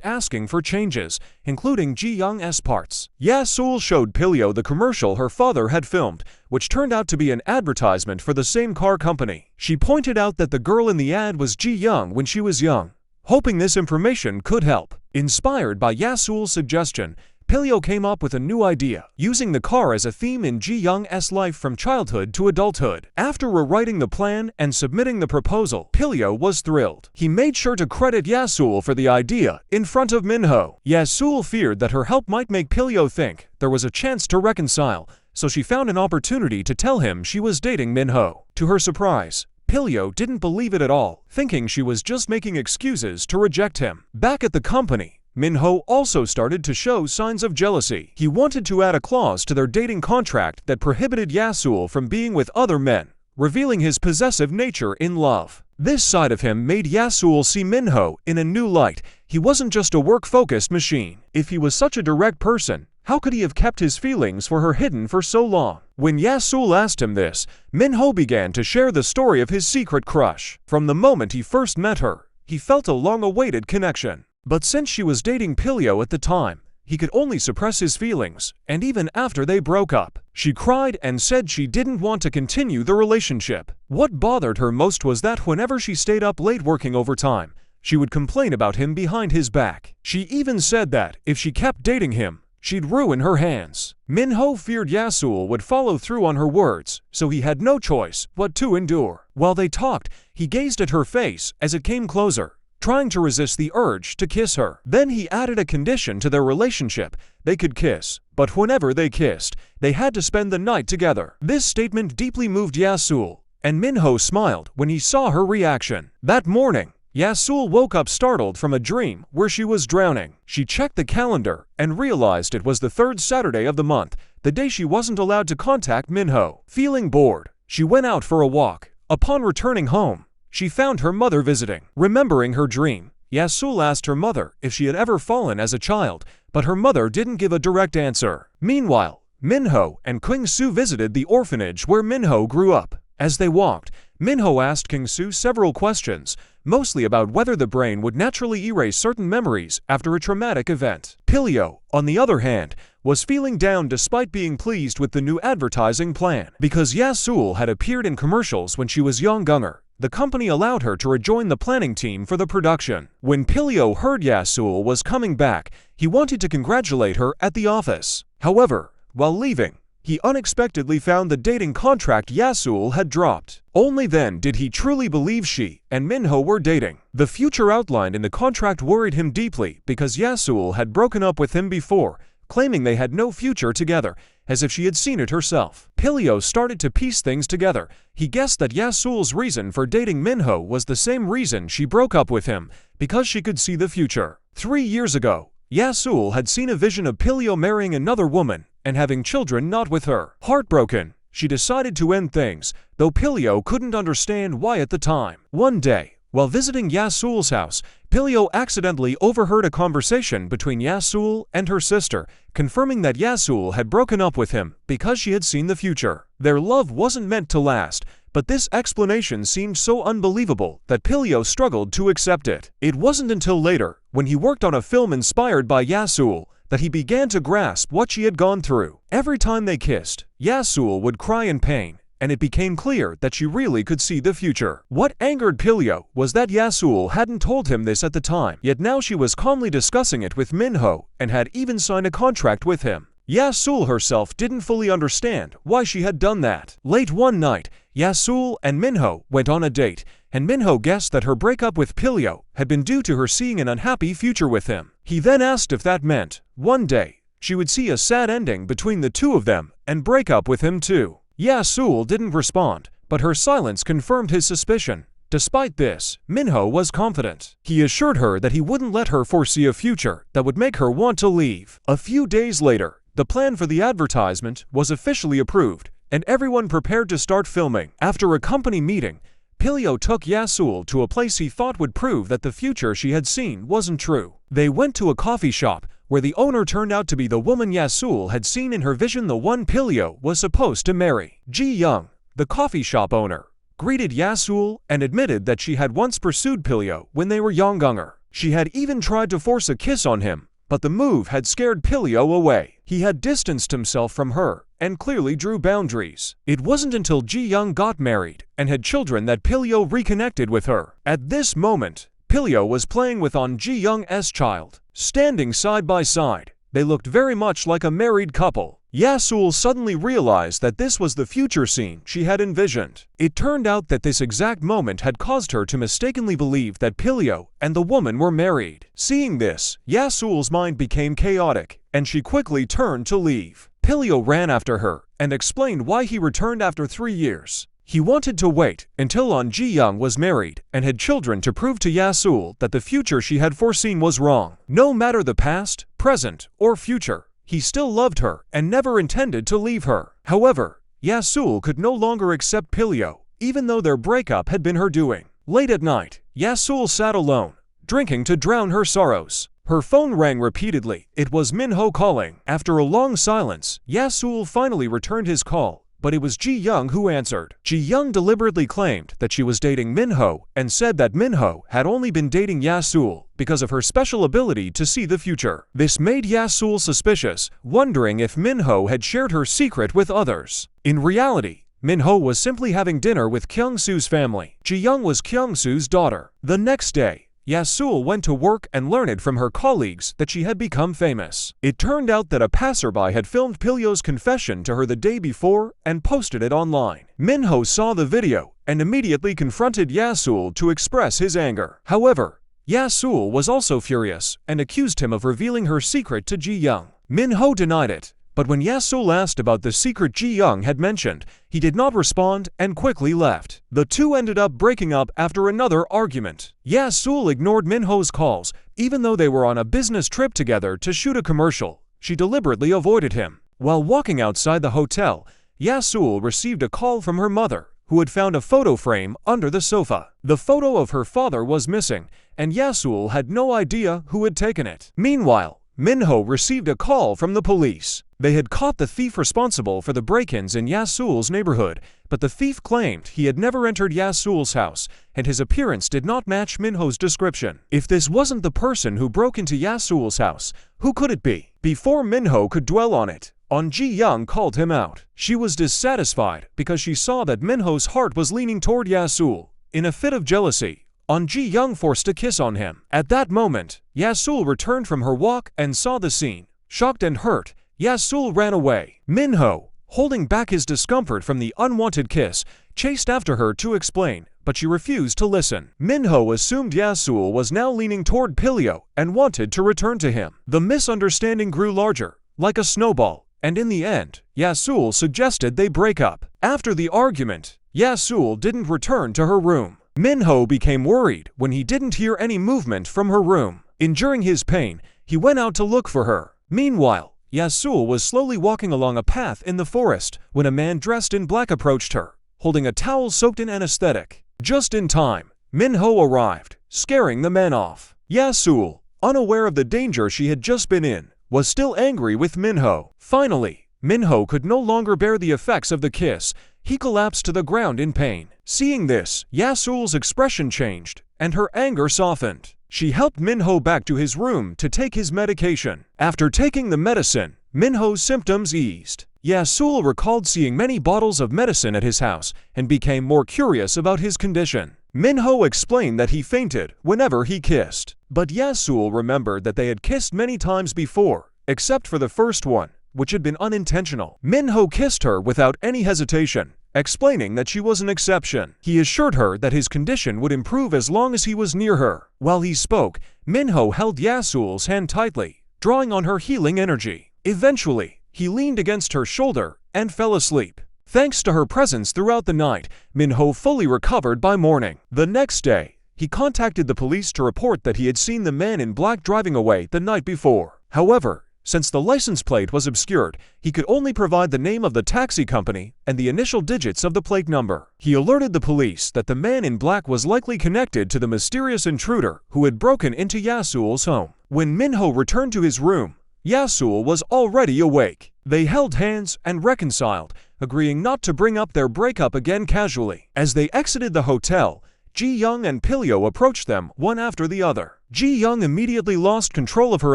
asking for changes, including Ji Young's parts. Yasul showed Pilio the commercial her father had filmed, which turned out to be an advertisement for the same car company. She pointed out that the girl in the ad was Ji Young when she was young, hoping this information could help. Inspired by Yasul's suggestion, Pilio came up with a new idea, using the car as a theme in Ji Young's life from childhood to adulthood. After rewriting the plan and submitting the proposal, Pilio was thrilled. He made sure to credit Yasul for the idea in front of Minho. Yasul feared that her help might make Pilio think there was a chance to reconcile, so she found an opportunity to tell him she was dating Minho. To her surprise, Pilio didn't believe it at all, thinking she was just making excuses to reject him. Back at the company, Minho also started to show signs of jealousy. He wanted to add a clause to their dating contract that prohibited Yasul from being with other men, revealing his possessive nature in love. This side of him made Yasul see Minho in a new light. He wasn't just a work-focused machine. If he was such a direct person, how could he have kept his feelings for her hidden for so long? When Yasul asked him this, Minho began to share the story of his secret crush. From the moment he first met her, he felt a long-awaited connection. But since she was dating Pilio at the time, he could only suppress his feelings, and even after they broke up, she cried and said she didn't want to continue the relationship. What bothered her most was that whenever she stayed up late working overtime, she would complain about him behind his back. She even said that, if she kept dating him, she'd ruin her hands. Minho feared Yasul would follow through on her words, so he had no choice but to endure. While they talked, he gazed at her face as it came closer, trying to resist the urge to kiss her. Then he added a condition to their relationship: they could kiss, but whenever they kissed, they had to spend the night together. This statement deeply moved Yasul, and Minho smiled when he saw her reaction. That morning, Yasul woke up startled from a dream where she was drowning. She checked the calendar and realized it was the third Saturday of the month, the day she wasn't allowed to contact Minho. Feeling bored, she went out for a walk. Upon returning home, she found her mother visiting. Remembering her dream, Yasul asked her mother if she had ever fallen as a child, but her mother didn't give a direct answer. Meanwhile, Minho and King-Su visited the orphanage where Minho grew up. As they walked, Minho asked King-Su several questions, mostly about whether the brain would naturally erase certain memories after a traumatic event. Pilio, on the other hand, was feeling down despite being pleased with the new advertising plan. Because Yasul had appeared in commercials when she was younger, the company allowed her to rejoin the planning team for the production. When Pilio heard Yasul was coming back, he wanted to congratulate her at the office. However, while leaving, he unexpectedly found the dating contract Yasul had dropped. Only then did he truly believe she and Minho were dating. The future outlined in the contract worried him deeply because Yasul had broken up with him before, claiming they had no future together, as if she had seen it herself. Pilio started to piece things together. He guessed that Yasul's reason for dating Minho was the same reason she broke up with him, because she could see the future. 3 years ago, Yasul had seen a vision of Pilio marrying another woman and having children not with her. Heartbroken, she decided to end things, though Pilio couldn't understand why at the time. One day, while visiting Yasul's house, Pilio accidentally overheard a conversation between Yasul and her sister, confirming that Yasul had broken up with him because she had seen the future. Their love wasn't meant to last, but this explanation seemed so unbelievable that Pilio struggled to accept it. It wasn't until later, when he worked on a film inspired by Yasul, that he began to grasp what she had gone through. Every time they kissed, Yasul would cry in pain, and it became clear that she really could see the future. What angered Pilio was that Yasul hadn't told him this at the time, yet now she was calmly discussing it with Minho and had even signed a contract with him. Yasul herself didn't fully understand why she had done that. Late one night, Yasul and Minho went on a date, and Minho guessed that her breakup with Pilio had been due to her seeing an unhappy future with him. He then asked if that meant, one day, she would see a sad ending between the two of them and break up with him too. Yasul didn't respond, but her silence confirmed his suspicion. Despite this, Minho was confident. He assured her that he wouldn't let her foresee a future that would make her want to leave. A few days later, the plan for the advertisement was officially approved, and everyone prepared to start filming. After a company meeting, Pilyo took Yasul to a place he thought would prove that the future she had seen wasn't true. They went to a coffee shop, where the owner turned out to be the woman Yasul had seen in her vision, the one Pilyo was supposed to marry. Ji Young, the coffee shop owner, greeted Yasul and admitted that she had once pursued Pilyo when they were younger. She had even tried to force a kiss on him, but the move had scared Pilyo away. He had distanced himself from her and clearly drew boundaries. It wasn't until Ji Young got married and had children that Pilyo reconnected with her. At this moment, Pilyo was playing with Ji Young's child. Standing side by side, they looked very much like a married couple. Yasul suddenly realized that this was the future scene she had envisioned. It turned out that this exact moment had caused her to mistakenly believe that Pilyo and the woman were married. Seeing this, Yasul's mind became chaotic, and she quickly turned to leave. Pilyo ran after her and explained why he returned after 3 years. He wanted to wait until Ji Young was married and had children to prove to Yasul that the future she had foreseen was wrong. No matter the past, present, or future, he still loved her and never intended to leave her. However, Yasul could no longer accept Pilyo, even though their breakup had been her doing. Late at night, Yasul sat alone, drinking to drown her sorrows. Her phone rang repeatedly. It was Minho calling. After a long silence, Yasul finally returned his call, but it was Ji Young who answered. Ji Young deliberately claimed that she was dating Minho and said that Minho had only been dating Yasul because of her special ability to see the future. This made Yasul suspicious, wondering if Minho had shared her secret with others. In reality, Minho was simply having dinner with Kyung-soo's family. Ji Young was Kyung-soo's daughter. The next day, Yasul went to work and learned from her colleagues that she had become famous. It turned out that a passerby had filmed Pilyo's confession to her the day before and posted it online. Minho saw the video and immediately confronted Yasul to express his anger. However, Yasul was also furious and accused him of revealing her secret to Ji Young. Minho denied it, but when Yasul asked about the secret Ji Young had mentioned, he did not respond and quickly left. The two ended up breaking up after another argument. Yasul ignored Minho's calls, even though they were on a business trip together to shoot a commercial. She deliberately avoided him. While walking outside the hotel, Yasul received a call from her mother, who had found a photo frame under the sofa. The photo of her father was missing, and Yasul had no idea who had taken it. Meanwhile, Minho received a call from the police. They had caught the thief responsible for the break-ins in Yasul's neighborhood, but the thief claimed he had never entered Yasul's house, and his appearance did not match Minho's description. If this wasn't the person who broke into Yasul's house, who could it be? Before Minho could dwell on it, Ji Young called him out. She was dissatisfied because she saw that Minho's heart was leaning toward Yasul. In a fit of jealousy, Ji Young forced a kiss on him. At that moment, Yasul returned from her walk and saw the scene. Shocked and hurt, Yasul ran away. Minho, holding back his discomfort from the unwanted kiss, chased after her to explain, but she refused to listen. Minho assumed Yasul was now leaning toward Pilyo and wanted to return to him. The misunderstanding grew larger, like a snowball, and in the end, Yasul suggested they break up. After the argument, Yasul didn't return to her room. Minho became worried when he didn't hear any movement from her room. Enduring his pain, he went out to look for her. Meanwhile, Yasul was slowly walking along a path in the forest when a man dressed in black approached her, holding a towel soaked in anesthetic. Just in time, Minho arrived, scaring the man off. Yasul, unaware of the danger she had just been in, was still angry with Minho. Finally, Minho could no longer bear the effects of the kiss. He collapsed to the ground in pain. Seeing this, Yasul's expression changed, and her anger softened. She helped Minho back to his room to take his medication. After taking the medicine, Minho's symptoms eased. Yasul recalled seeing many bottles of medicine at his house and became more curious about his condition. Minho explained that he fainted whenever he kissed. But Yasul remembered that they had kissed many times before, except for the first one, which had been unintentional. Minho kissed her without any hesitation, explaining that she was an exception. He assured her that his condition would improve as long as he was near her. While he spoke, Minho held Yasul's hand tightly, drawing on her healing energy. Eventually, he leaned against her shoulder and fell asleep. Thanks to her presence throughout the night, Minho fully recovered by morning. The next day, he contacted the police to report that he had seen the man in black driving away the night before. However, Since the license plate was obscured, he could only provide the name of the taxi company and the initial digits of the plate number. He alerted the police that the man in black was likely connected to the mysterious intruder who had broken into Yasul's home. When Minho returned to his room, Yasul was already awake. They held hands and reconciled, agreeing not to bring up their breakup again casually. As they exited the hotel, Ji-young and Pilyo approached them one after the other. Ji-young immediately lost control of her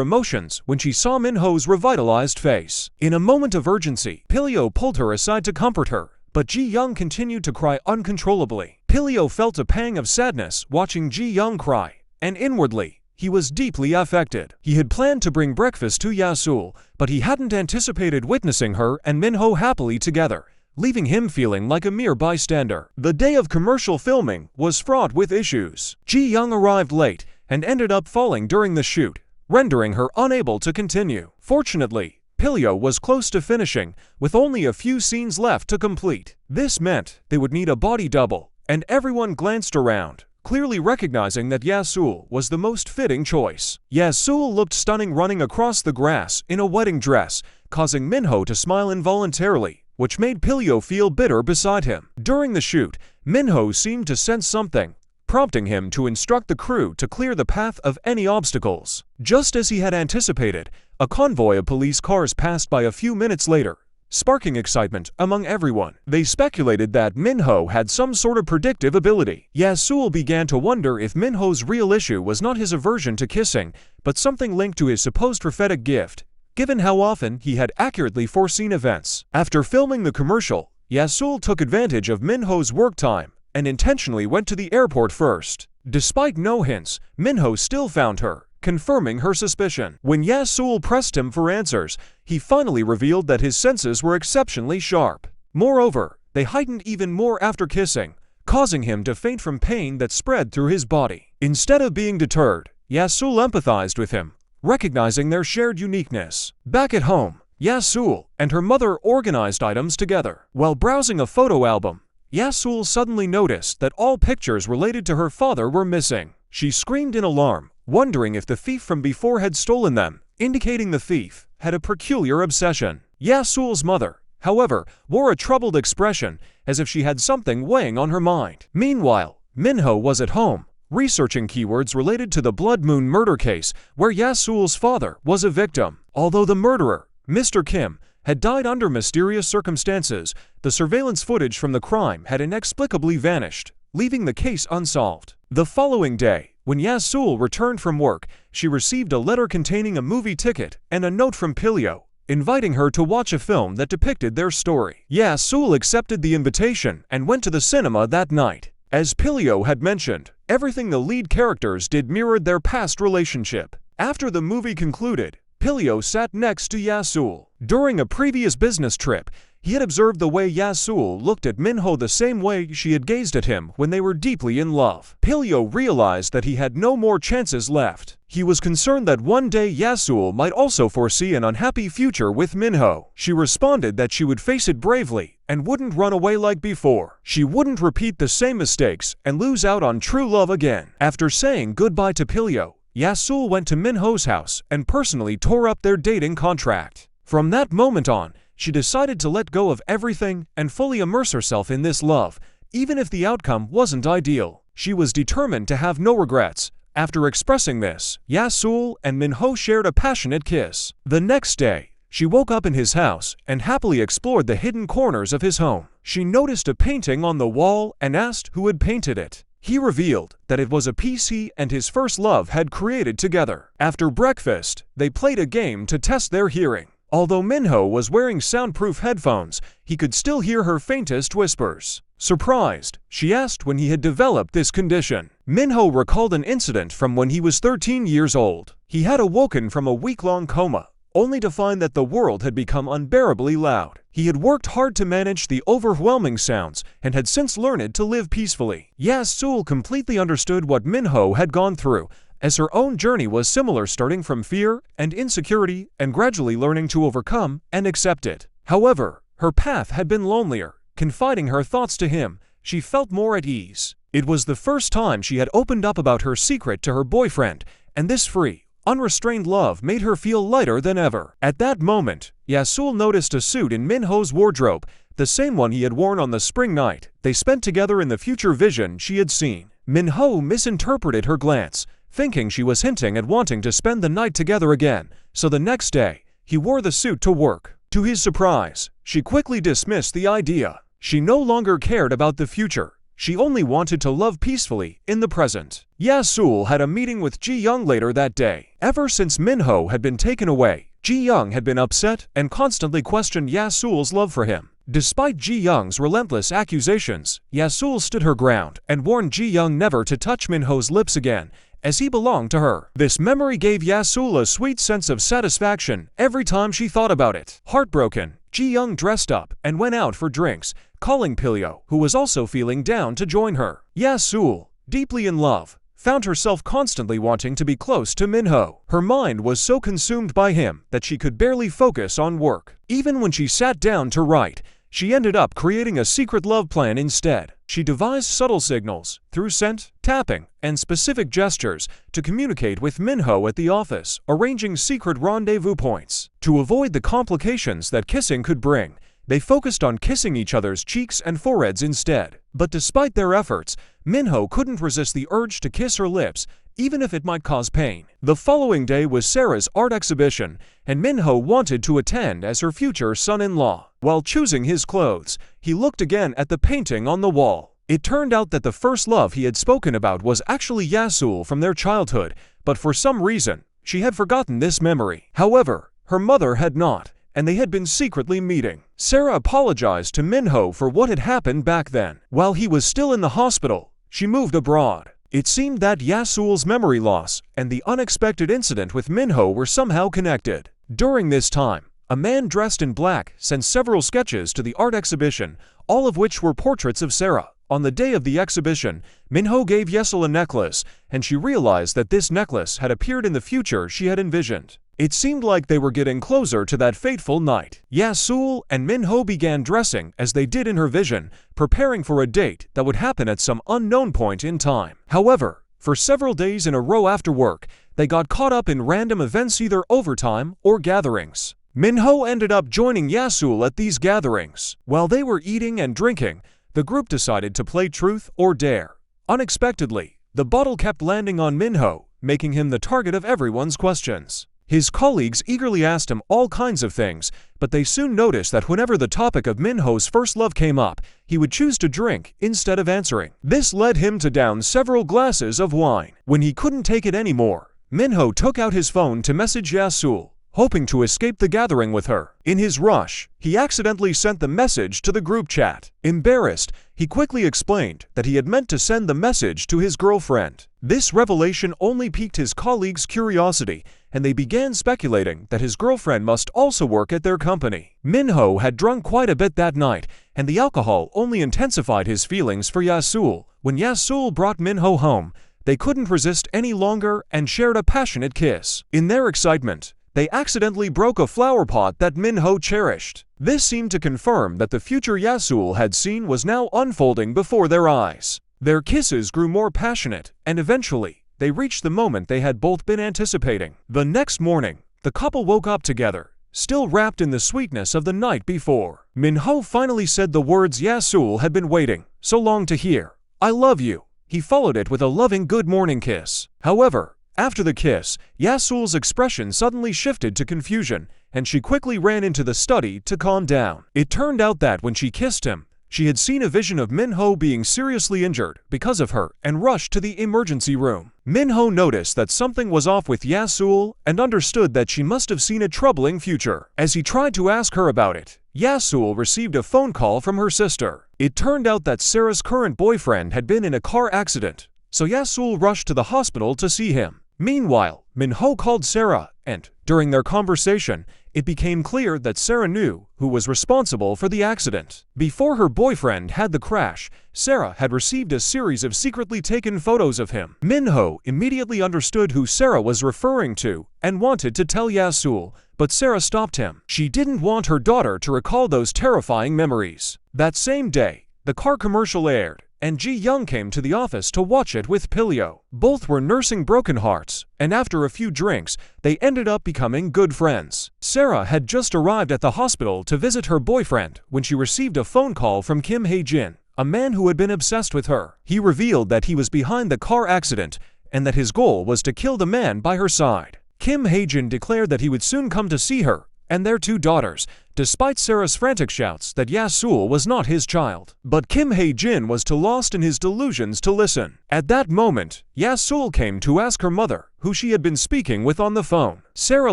emotions when she saw Minho's revitalized face. In a moment of urgency, Pilyo pulled her aside to comfort her, but Ji-young continued to cry uncontrollably. Pilyo felt a pang of sadness watching Ji-young cry, and inwardly, he was deeply affected. He had planned to bring breakfast to Yasul, but he hadn't anticipated witnessing her and Minho happily together, leaving him feeling like a mere bystander. The day of commercial filming was fraught with issues. Ji-young arrived late and ended up falling during the shoot, rendering her unable to continue. Fortunately, Pilyo was close to finishing, with only a few scenes left to complete. This meant they would need a body double, and everyone glanced around, clearly recognizing that Yasul was the most fitting choice. Yasul looked stunning running across the grass in a wedding dress, causing Minho to smile involuntarily, which made Pilyo feel bitter beside him. During the shoot, Minho seemed to sense something, prompting him to instruct the crew to clear the path of any obstacles. Just as he had anticipated, a convoy of police cars passed by a few minutes later, sparking excitement among everyone. They speculated that Minho had some sort of predictive ability. Yasul began to wonder if Minho's real issue was not his aversion to kissing, but something linked to his supposed prophetic gift, given how often he had accurately foreseen events. After filming the commercial, Yasul took advantage of Minho's work time and intentionally went to the airport first. Despite no hints, Minho still found her, confirming her suspicion. When Yasul pressed him for answers, he finally revealed that his senses were exceptionally sharp. Moreover, they heightened even more after kissing, causing him to faint from pain that spread through his body. Instead of being deterred, Yasul empathized with him, recognizing their shared uniqueness. Back at home, Yasul and her mother organized items together. While browsing a photo album, Yasul suddenly noticed that all pictures related to her father were missing. She screamed in alarm, wondering if the thief from before had stolen them, indicating the thief had a peculiar obsession. Yasul's mother, however, wore a troubled expression, as if she had something weighing on her mind. Meanwhile, Minho was at home, researching keywords related to the Blood Moon murder case, where Yasul's father was a victim. Although the murderer, Mr. Kim, had died under mysterious circumstances, the surveillance footage from the crime had inexplicably vanished, leaving the case unsolved. The following day, when Yasul returned from work, she received a letter containing a movie ticket and a note from Pilyo, inviting her to watch a film that depicted their story. Yasul accepted the invitation and went to the cinema that night. As Pilyo had mentioned, everything the lead characters did mirrored their past relationship. After the movie concluded, Pilyo sat next to Yasul. During a previous business trip, he had observed the way Yasul looked at Minho the same way she had gazed at him when they were deeply in love. Pilyo realized that he had no more chances left. He was concerned that one day Yasul might also foresee an unhappy future with Minho. She responded that she would face it bravely and wouldn't run away like before. She wouldn't repeat the same mistakes and lose out on true love again. After saying goodbye to Pilyo, Yasul went to Minho's house and personally tore up their dating contract. From that moment on, she decided to let go of everything and fully immerse herself in this love, even if the outcome wasn't ideal. She was determined to have no regrets. After expressing this, Yasul and Minho shared a passionate kiss. The next day, she woke up in his house and happily explored the hidden corners of his home. She noticed a painting on the wall and asked who had painted it. He revealed that it was a piece he and his first love had created together. After breakfast, they played a game to test their hearing. Although Minho was wearing soundproof headphones, he could still hear her faintest whispers. Surprised, she asked when he had developed this condition. Minho recalled an incident from when he was 13 years old. He had awoken from a week-long coma, only to find that the world had become unbearably loud. He had worked hard to manage the overwhelming sounds and had since learned to live peacefully. Yasul completely understood what Minho had gone through, as her own journey was similar, starting from fear and insecurity and gradually learning to overcome and accept it. However, her path had been lonelier. Confiding her thoughts to him, she felt more at ease. It was the first time she had opened up about her secret to her boyfriend, and this free, unrestrained love made her feel lighter than ever. At that moment, Yasul noticed a suit in Minho's wardrobe, the same one he had worn on the spring night they spent together in the future vision she had seen. Minho misinterpreted her glance, thinking she was hinting at wanting to spend the night together again, so the next day, he wore the suit to work. To his surprise, she quickly dismissed the idea. She no longer cared about the future. She only wanted to love peacefully in the present. Yasul had a meeting with Ji-young later that day. Ever since Minho had been taken away, Ji-young had been upset and constantly questioned Yasul's love for him. Despite Ji-young's relentless accusations, Yasul stood her ground and warned Ji-young never to touch Minho's lips again, as he belonged to her. This memory gave Yasul a sweet sense of satisfaction every time she thought about it. Heartbroken, Ji-young dressed up and went out for drinks, calling Pilyo, who was also feeling down, to join her. Yasul, deeply in love, found herself constantly wanting to be close to Minho. Her mind was so consumed by him that she could barely focus on work. Even when she sat down to write, she ended up creating a secret love plan instead. She devised subtle signals, through scent, tapping, and specific gestures, to communicate with Minho at the office, arranging secret rendezvous points. To avoid the complications that kissing could bring, they focused on kissing each other's cheeks and foreheads instead. But despite their efforts, Minho couldn't resist the urge to kiss her lips, even if it might cause pain. The following day was Sarah's art exhibition, and Minho wanted to attend as her future son-in-law. While choosing his clothes, he looked again at the painting on the wall. It turned out that the first love he had spoken about was actually Yasul from their childhood, but for some reason, she had forgotten this memory. However, her mother had not, and they had been secretly meeting. Sarah apologized to Minho for what had happened back then. While he was still in the hospital, she moved abroad. It seemed that Yasul's memory loss and the unexpected incident with Minho were somehow connected. During this time, a man dressed in black sent several sketches to the art exhibition, all of which were portraits of Sarah. On the day of the exhibition, Minho gave Yasul a necklace, and she realized that this necklace had appeared in the future she had envisioned. It seemed like they were getting closer to that fateful night. Yasul and Minho began dressing as they did in her vision, preparing for a date that would happen at some unknown point in time. However, for several days in a row after work, they got caught up in random events, either overtime or gatherings. Minho ended up joining Yasul at these gatherings. While they were eating and drinking, the group decided to play truth or dare. Unexpectedly, the bottle kept landing on Minho, making him the target of everyone's questions. His colleagues eagerly asked him all kinds of things, but they soon noticed that whenever the topic of Minho's first love came up, he would choose to drink instead of answering. This led him to down several glasses of wine. When he couldn't take it anymore, Minho took out his phone to message Yasul, hoping to escape the gathering with her. In his rush, he accidentally sent the message to the group chat. Embarrassed, he quickly explained that he had meant to send the message to his girlfriend. This revelation only piqued his colleagues' curiosity, and they began speculating that his girlfriend must also work at their company. Minho had drunk quite a bit that night, and the alcohol only intensified his feelings for Yasul. When Yasul brought Minho home, they couldn't resist any longer and shared a passionate kiss. In their excitement, they accidentally broke a flower pot that Minho cherished. This seemed to confirm that the future Yasul had seen was now unfolding before their eyes. Their kisses grew more passionate, and eventually, they reached the moment they had both been anticipating. The next morning, the couple woke up together, still wrapped in the sweetness of the night before. Minho finally said the words Yasul had been waiting so long to hear. "I love you." He followed it with a loving good morning kiss. However, after the kiss, Yasul's expression suddenly shifted to confusion, and she quickly ran into the study to calm down. It turned out that when she kissed him, she had seen a vision of Minho being seriously injured because of her and rushed to the emergency room. Minho noticed that something was off with Yasul and understood that she must have seen a troubling future. As he tried to ask her about it, Yasul received a phone call from her sister. It turned out that Sarah's current boyfriend had been in a car accident, so Yasul rushed to the hospital to see him. Meanwhile, Minho called Sarah, and, during their conversation, it became clear that Sarah knew who was responsible for the accident. Before her boyfriend had the crash, Sarah had received a series of secretly taken photos of him. Minho immediately understood who Sarah was referring to and wanted to tell Yasul, but Sarah stopped him. She didn't want her daughter to recall those terrifying memories. That same day, the car commercial aired, and Ji-young came to the office to watch it with Pilyo. Both were nursing broken hearts, and after a few drinks, they ended up becoming good friends. Sarah had just arrived at the hospital to visit her boyfriend when she received a phone call from Kim Hae-jin, a man who had been obsessed with her. He revealed that he was behind the car accident and that his goal was to kill the man by her side. Kim Hae-jin declared that he would soon come to see her and their 2 daughters, despite Sarah's frantic shouts that Yasul was not his child. But Kim Hae-jin was too lost in his delusions to listen. At that moment, Yasul came to ask her mother who she had been speaking with on the phone. Sarah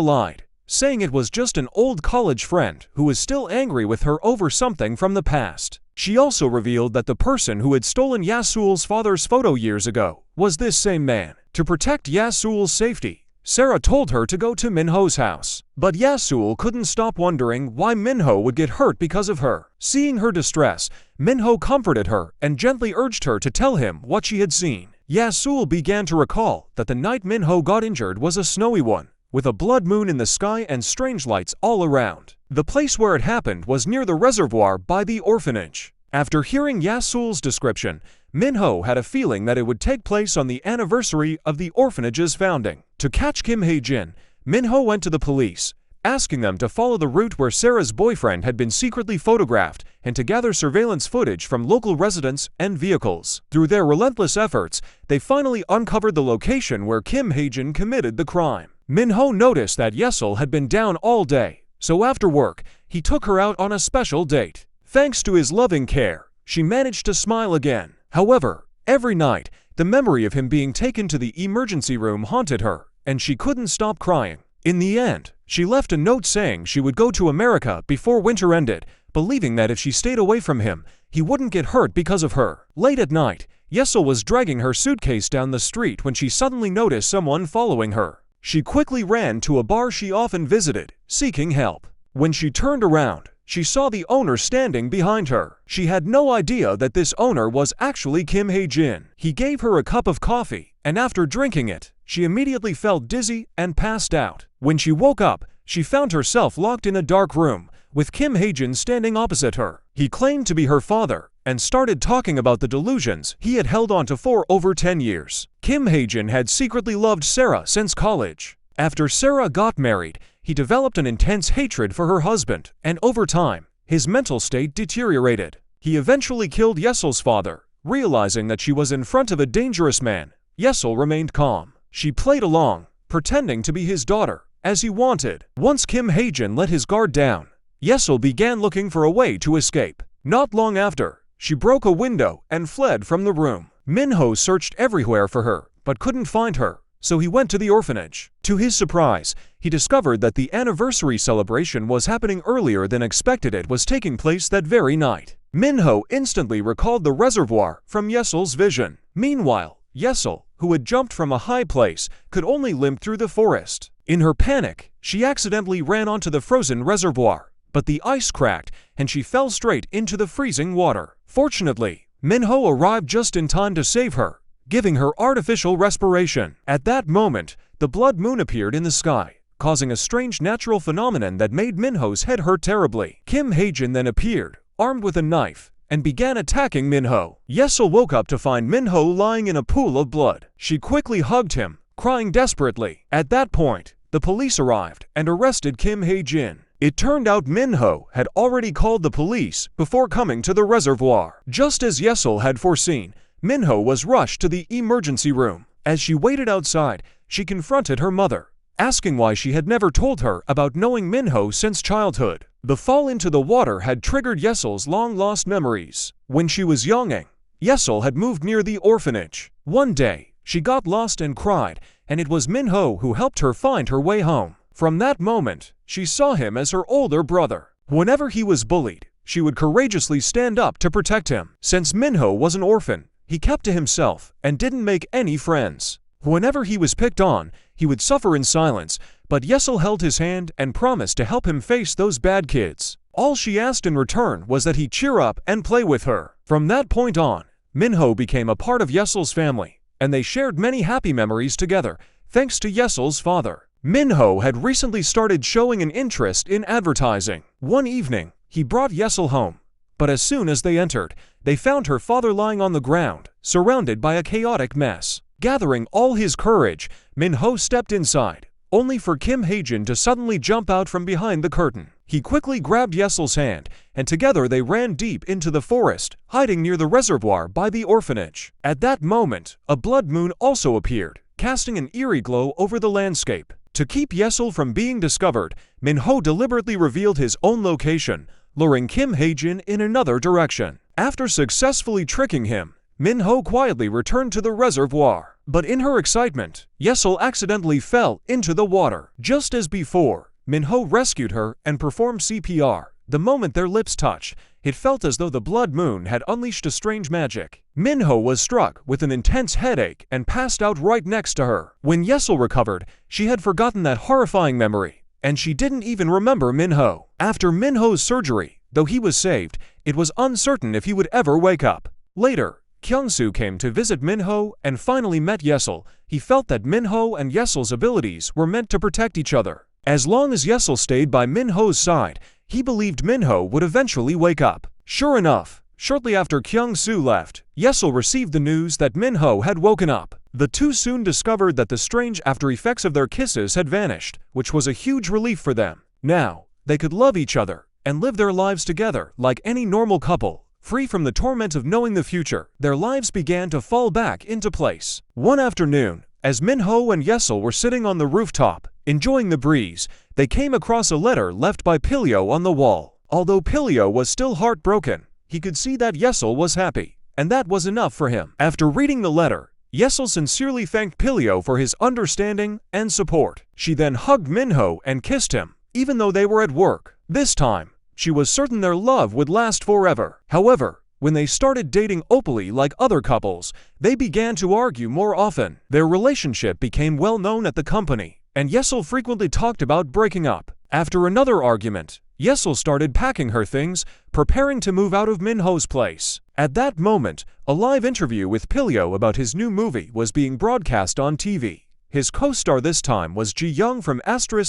lied, saying it was just an old college friend who was still angry with her over something from the past. She also revealed that the person who had stolen Yasul's father's photo years ago was this same man. To protect Yasul's safety, Sarah told her to go to Minho's house. But Yasul couldn't stop wondering why Minho would get hurt because of her. Seeing her distress, Minho comforted her and gently urged her to tell him what she had seen. Yasul began to recall that the night Minho got injured was a snowy one, with a blood moon in the sky and strange lights all around. The place where it happened was near the reservoir by the orphanage. After hearing Yasul's description, Minho had a feeling that it would take place on the anniversary of the orphanage's founding. To catch Kim Hae-jin, Minho went to the police, asking them to follow the route where Sarah's boyfriend had been secretly photographed and to gather surveillance footage from local residents and vehicles. Through their relentless efforts, they finally uncovered the location where Kim Hae-jin committed the crime. Minho noticed that Yasul had been down all day, so after work, he took her out on a special date. Thanks to his loving care, she managed to smile again. However, every night, the memory of him being taken to the emergency room haunted her, and she couldn't stop crying. In the end, she left a note saying she would go to America before winter ended, believing that if she stayed away from him, he wouldn't get hurt because of her. Late at night, Yasul was dragging her suitcase down the street when she suddenly noticed someone following her. She quickly ran to a bar she often visited, seeking help. When she turned around, she saw the owner standing behind her. She had no idea that this owner was actually Kim Hae-jin. He gave her a cup of coffee, and after drinking it, she immediately felt dizzy and passed out. When she woke up, she found herself locked in a dark room, with Kim Hae-jin standing opposite her. He claimed to be her father, and started talking about the delusions he had held onto for over 10 years. Kim Hae-jin had secretly loved Sarah since college. After Sarah got married, he developed an intense hatred for her husband, and over time, his mental state deteriorated. He eventually killed Yasul's father, realizing that she was in front of a dangerous man. Yasul remained calm. She played along, pretending to be his daughter, as he wanted. Once Kim Hae-jin let his guard down, Yasul began looking for a way to escape. Not long after, she broke a window and fled from the room. Minho searched everywhere for her, but couldn't find her, so he went to the orphanage. To his surprise, he discovered that the anniversary celebration was happening earlier than expected. It was taking place that very night. Minho instantly recalled the reservoir from Yasul's vision. Meanwhile, Yasul, who had jumped from a high place, could only limp through the forest. In her panic, she accidentally ran onto the frozen reservoir, but the ice cracked and she fell straight into the freezing water. Fortunately, Minho arrived just in time to save her, giving her artificial respiration. At that moment, the blood moon appeared in the sky, causing a strange natural phenomenon that made Minho's head hurt terribly. Kim Hae-jin then appeared, armed with a knife, and began attacking Minho. Yasul woke up to find Minho lying in a pool of blood. She quickly hugged him, crying desperately. At that point, the police arrived and arrested Kim Hae-jin. It turned out Minho had already called the police before coming to the reservoir. Just as Yasul had foreseen, Minho was rushed to the emergency room. As she waited outside, she confronted her mother, asking why she had never told her about knowing Minho since childhood. The fall into the water had triggered Yasul's long-lost memories. When she was young, Yasul had moved near the orphanage. One day, she got lost and cried, and it was Minho who helped her find her way home. From that moment, she saw him as her older brother. Whenever he was bullied, she would courageously stand up to protect him. Since Minho was an orphan, he kept to himself and didn't make any friends. Whenever he was picked on, he would suffer in silence, but Yasul held his hand and promised to help him face those bad kids. All she asked in return was that he cheer up and play with her. From that point on, Minho became a part of Yasul's family, and they shared many happy memories together, thanks to Yasul's father. Minho had recently started showing an interest in advertising. One evening, he brought Yasul home, But as soon as they entered, they found her father lying on the ground, surrounded by a chaotic mess. Gathering all his courage, Min-ho stepped inside, only for Kim Hae-jin to suddenly jump out from behind the curtain. He quickly grabbed Yesol's hand, and together they ran deep into the forest, hiding near the reservoir by the orphanage. At that moment, a blood moon also appeared, casting an eerie glow over the landscape. To keep Yesol from being discovered, Min-ho deliberately revealed his own location, luring Kim Hae-jin in another direction. After successfully tricking him, Min-ho quietly returned to the reservoir. But in her excitement, Yesol accidentally fell into the water. Just as before, Min-ho rescued her and performed CPR. The moment their lips touched, it felt as though the blood moon had unleashed a strange magic. Min-ho was struck with an intense headache and passed out right next to her. When Yesol recovered, she had forgotten that horrifying memory, and she didn't even remember Min-ho. After Min-ho's surgery, though he was saved, it was uncertain if he would ever wake up. Later, Kyung-soo came to visit Min-ho and finally met Yesol. He felt that Min-ho and Yesol's abilities were meant to protect each other. As long as Yesol stayed by Min-ho's side, he believed Min-ho would eventually wake up. Sure enough, shortly after Kyung-soo left, Yesol received the news that Min-ho had woken up. The two soon discovered that the strange after effects of their kisses had vanished, which was a huge relief for them. Now, they could love each other and live their lives together like any normal couple. Free from the torment of knowing the future, their lives began to fall back into place. One afternoon, as Min-ho and Yesol were sitting on the rooftop, enjoying the breeze, they came across a letter left by Pilyo on the wall. Although Pilyo was still heartbroken, he could see that Yesol was happy, and that was enough for him. After reading the letter, Yesol sincerely thanked Pilyo for his understanding and support. She then hugged Min-ho and kissed him, even though they were at work. This time, she was certain their love would last forever. However, when they started dating openly like other couples, they began to argue more often. Their relationship became well known at the company, and Yesol frequently talked about breaking up. After another argument, Yesol started packing her things, preparing to move out of Min-ho's place. At that moment, a live interview with Pilyo about his new movie was being broadcast on TV. His co-star this time was Ji-young from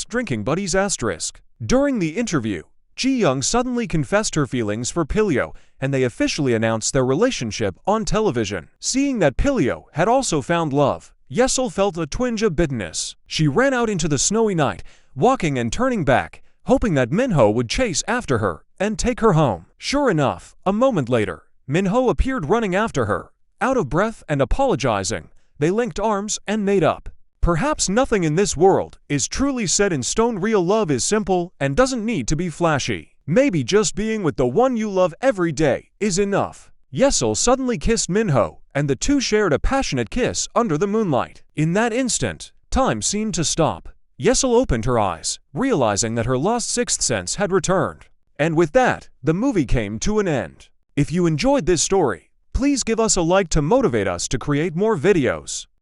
Drinking Buddies. During the interview, Ji-young suddenly confessed her feelings for Pilyo, and they officially announced their relationship on television. Seeing that Pilyo had also found love, Yesol felt a twinge of bitterness. She ran out into the snowy night, walking and turning back, hoping that Min-ho would chase after her and take her home. Sure enough, a moment later, Min-ho appeared running after her. Out of breath and apologizing, they linked arms and made up. Perhaps nothing in this world is truly set in stone. Real love is simple and doesn't need to be flashy. Maybe just being with the one you love every day is enough. Yesol suddenly kissed Min-ho, and the two shared a passionate kiss under the moonlight. In that instant, time seemed to stop. Yesol opened her eyes, realizing that her lost sixth sense had returned. And with that, the movie came to an end. If you enjoyed this story, please give us a like to motivate us to create more videos.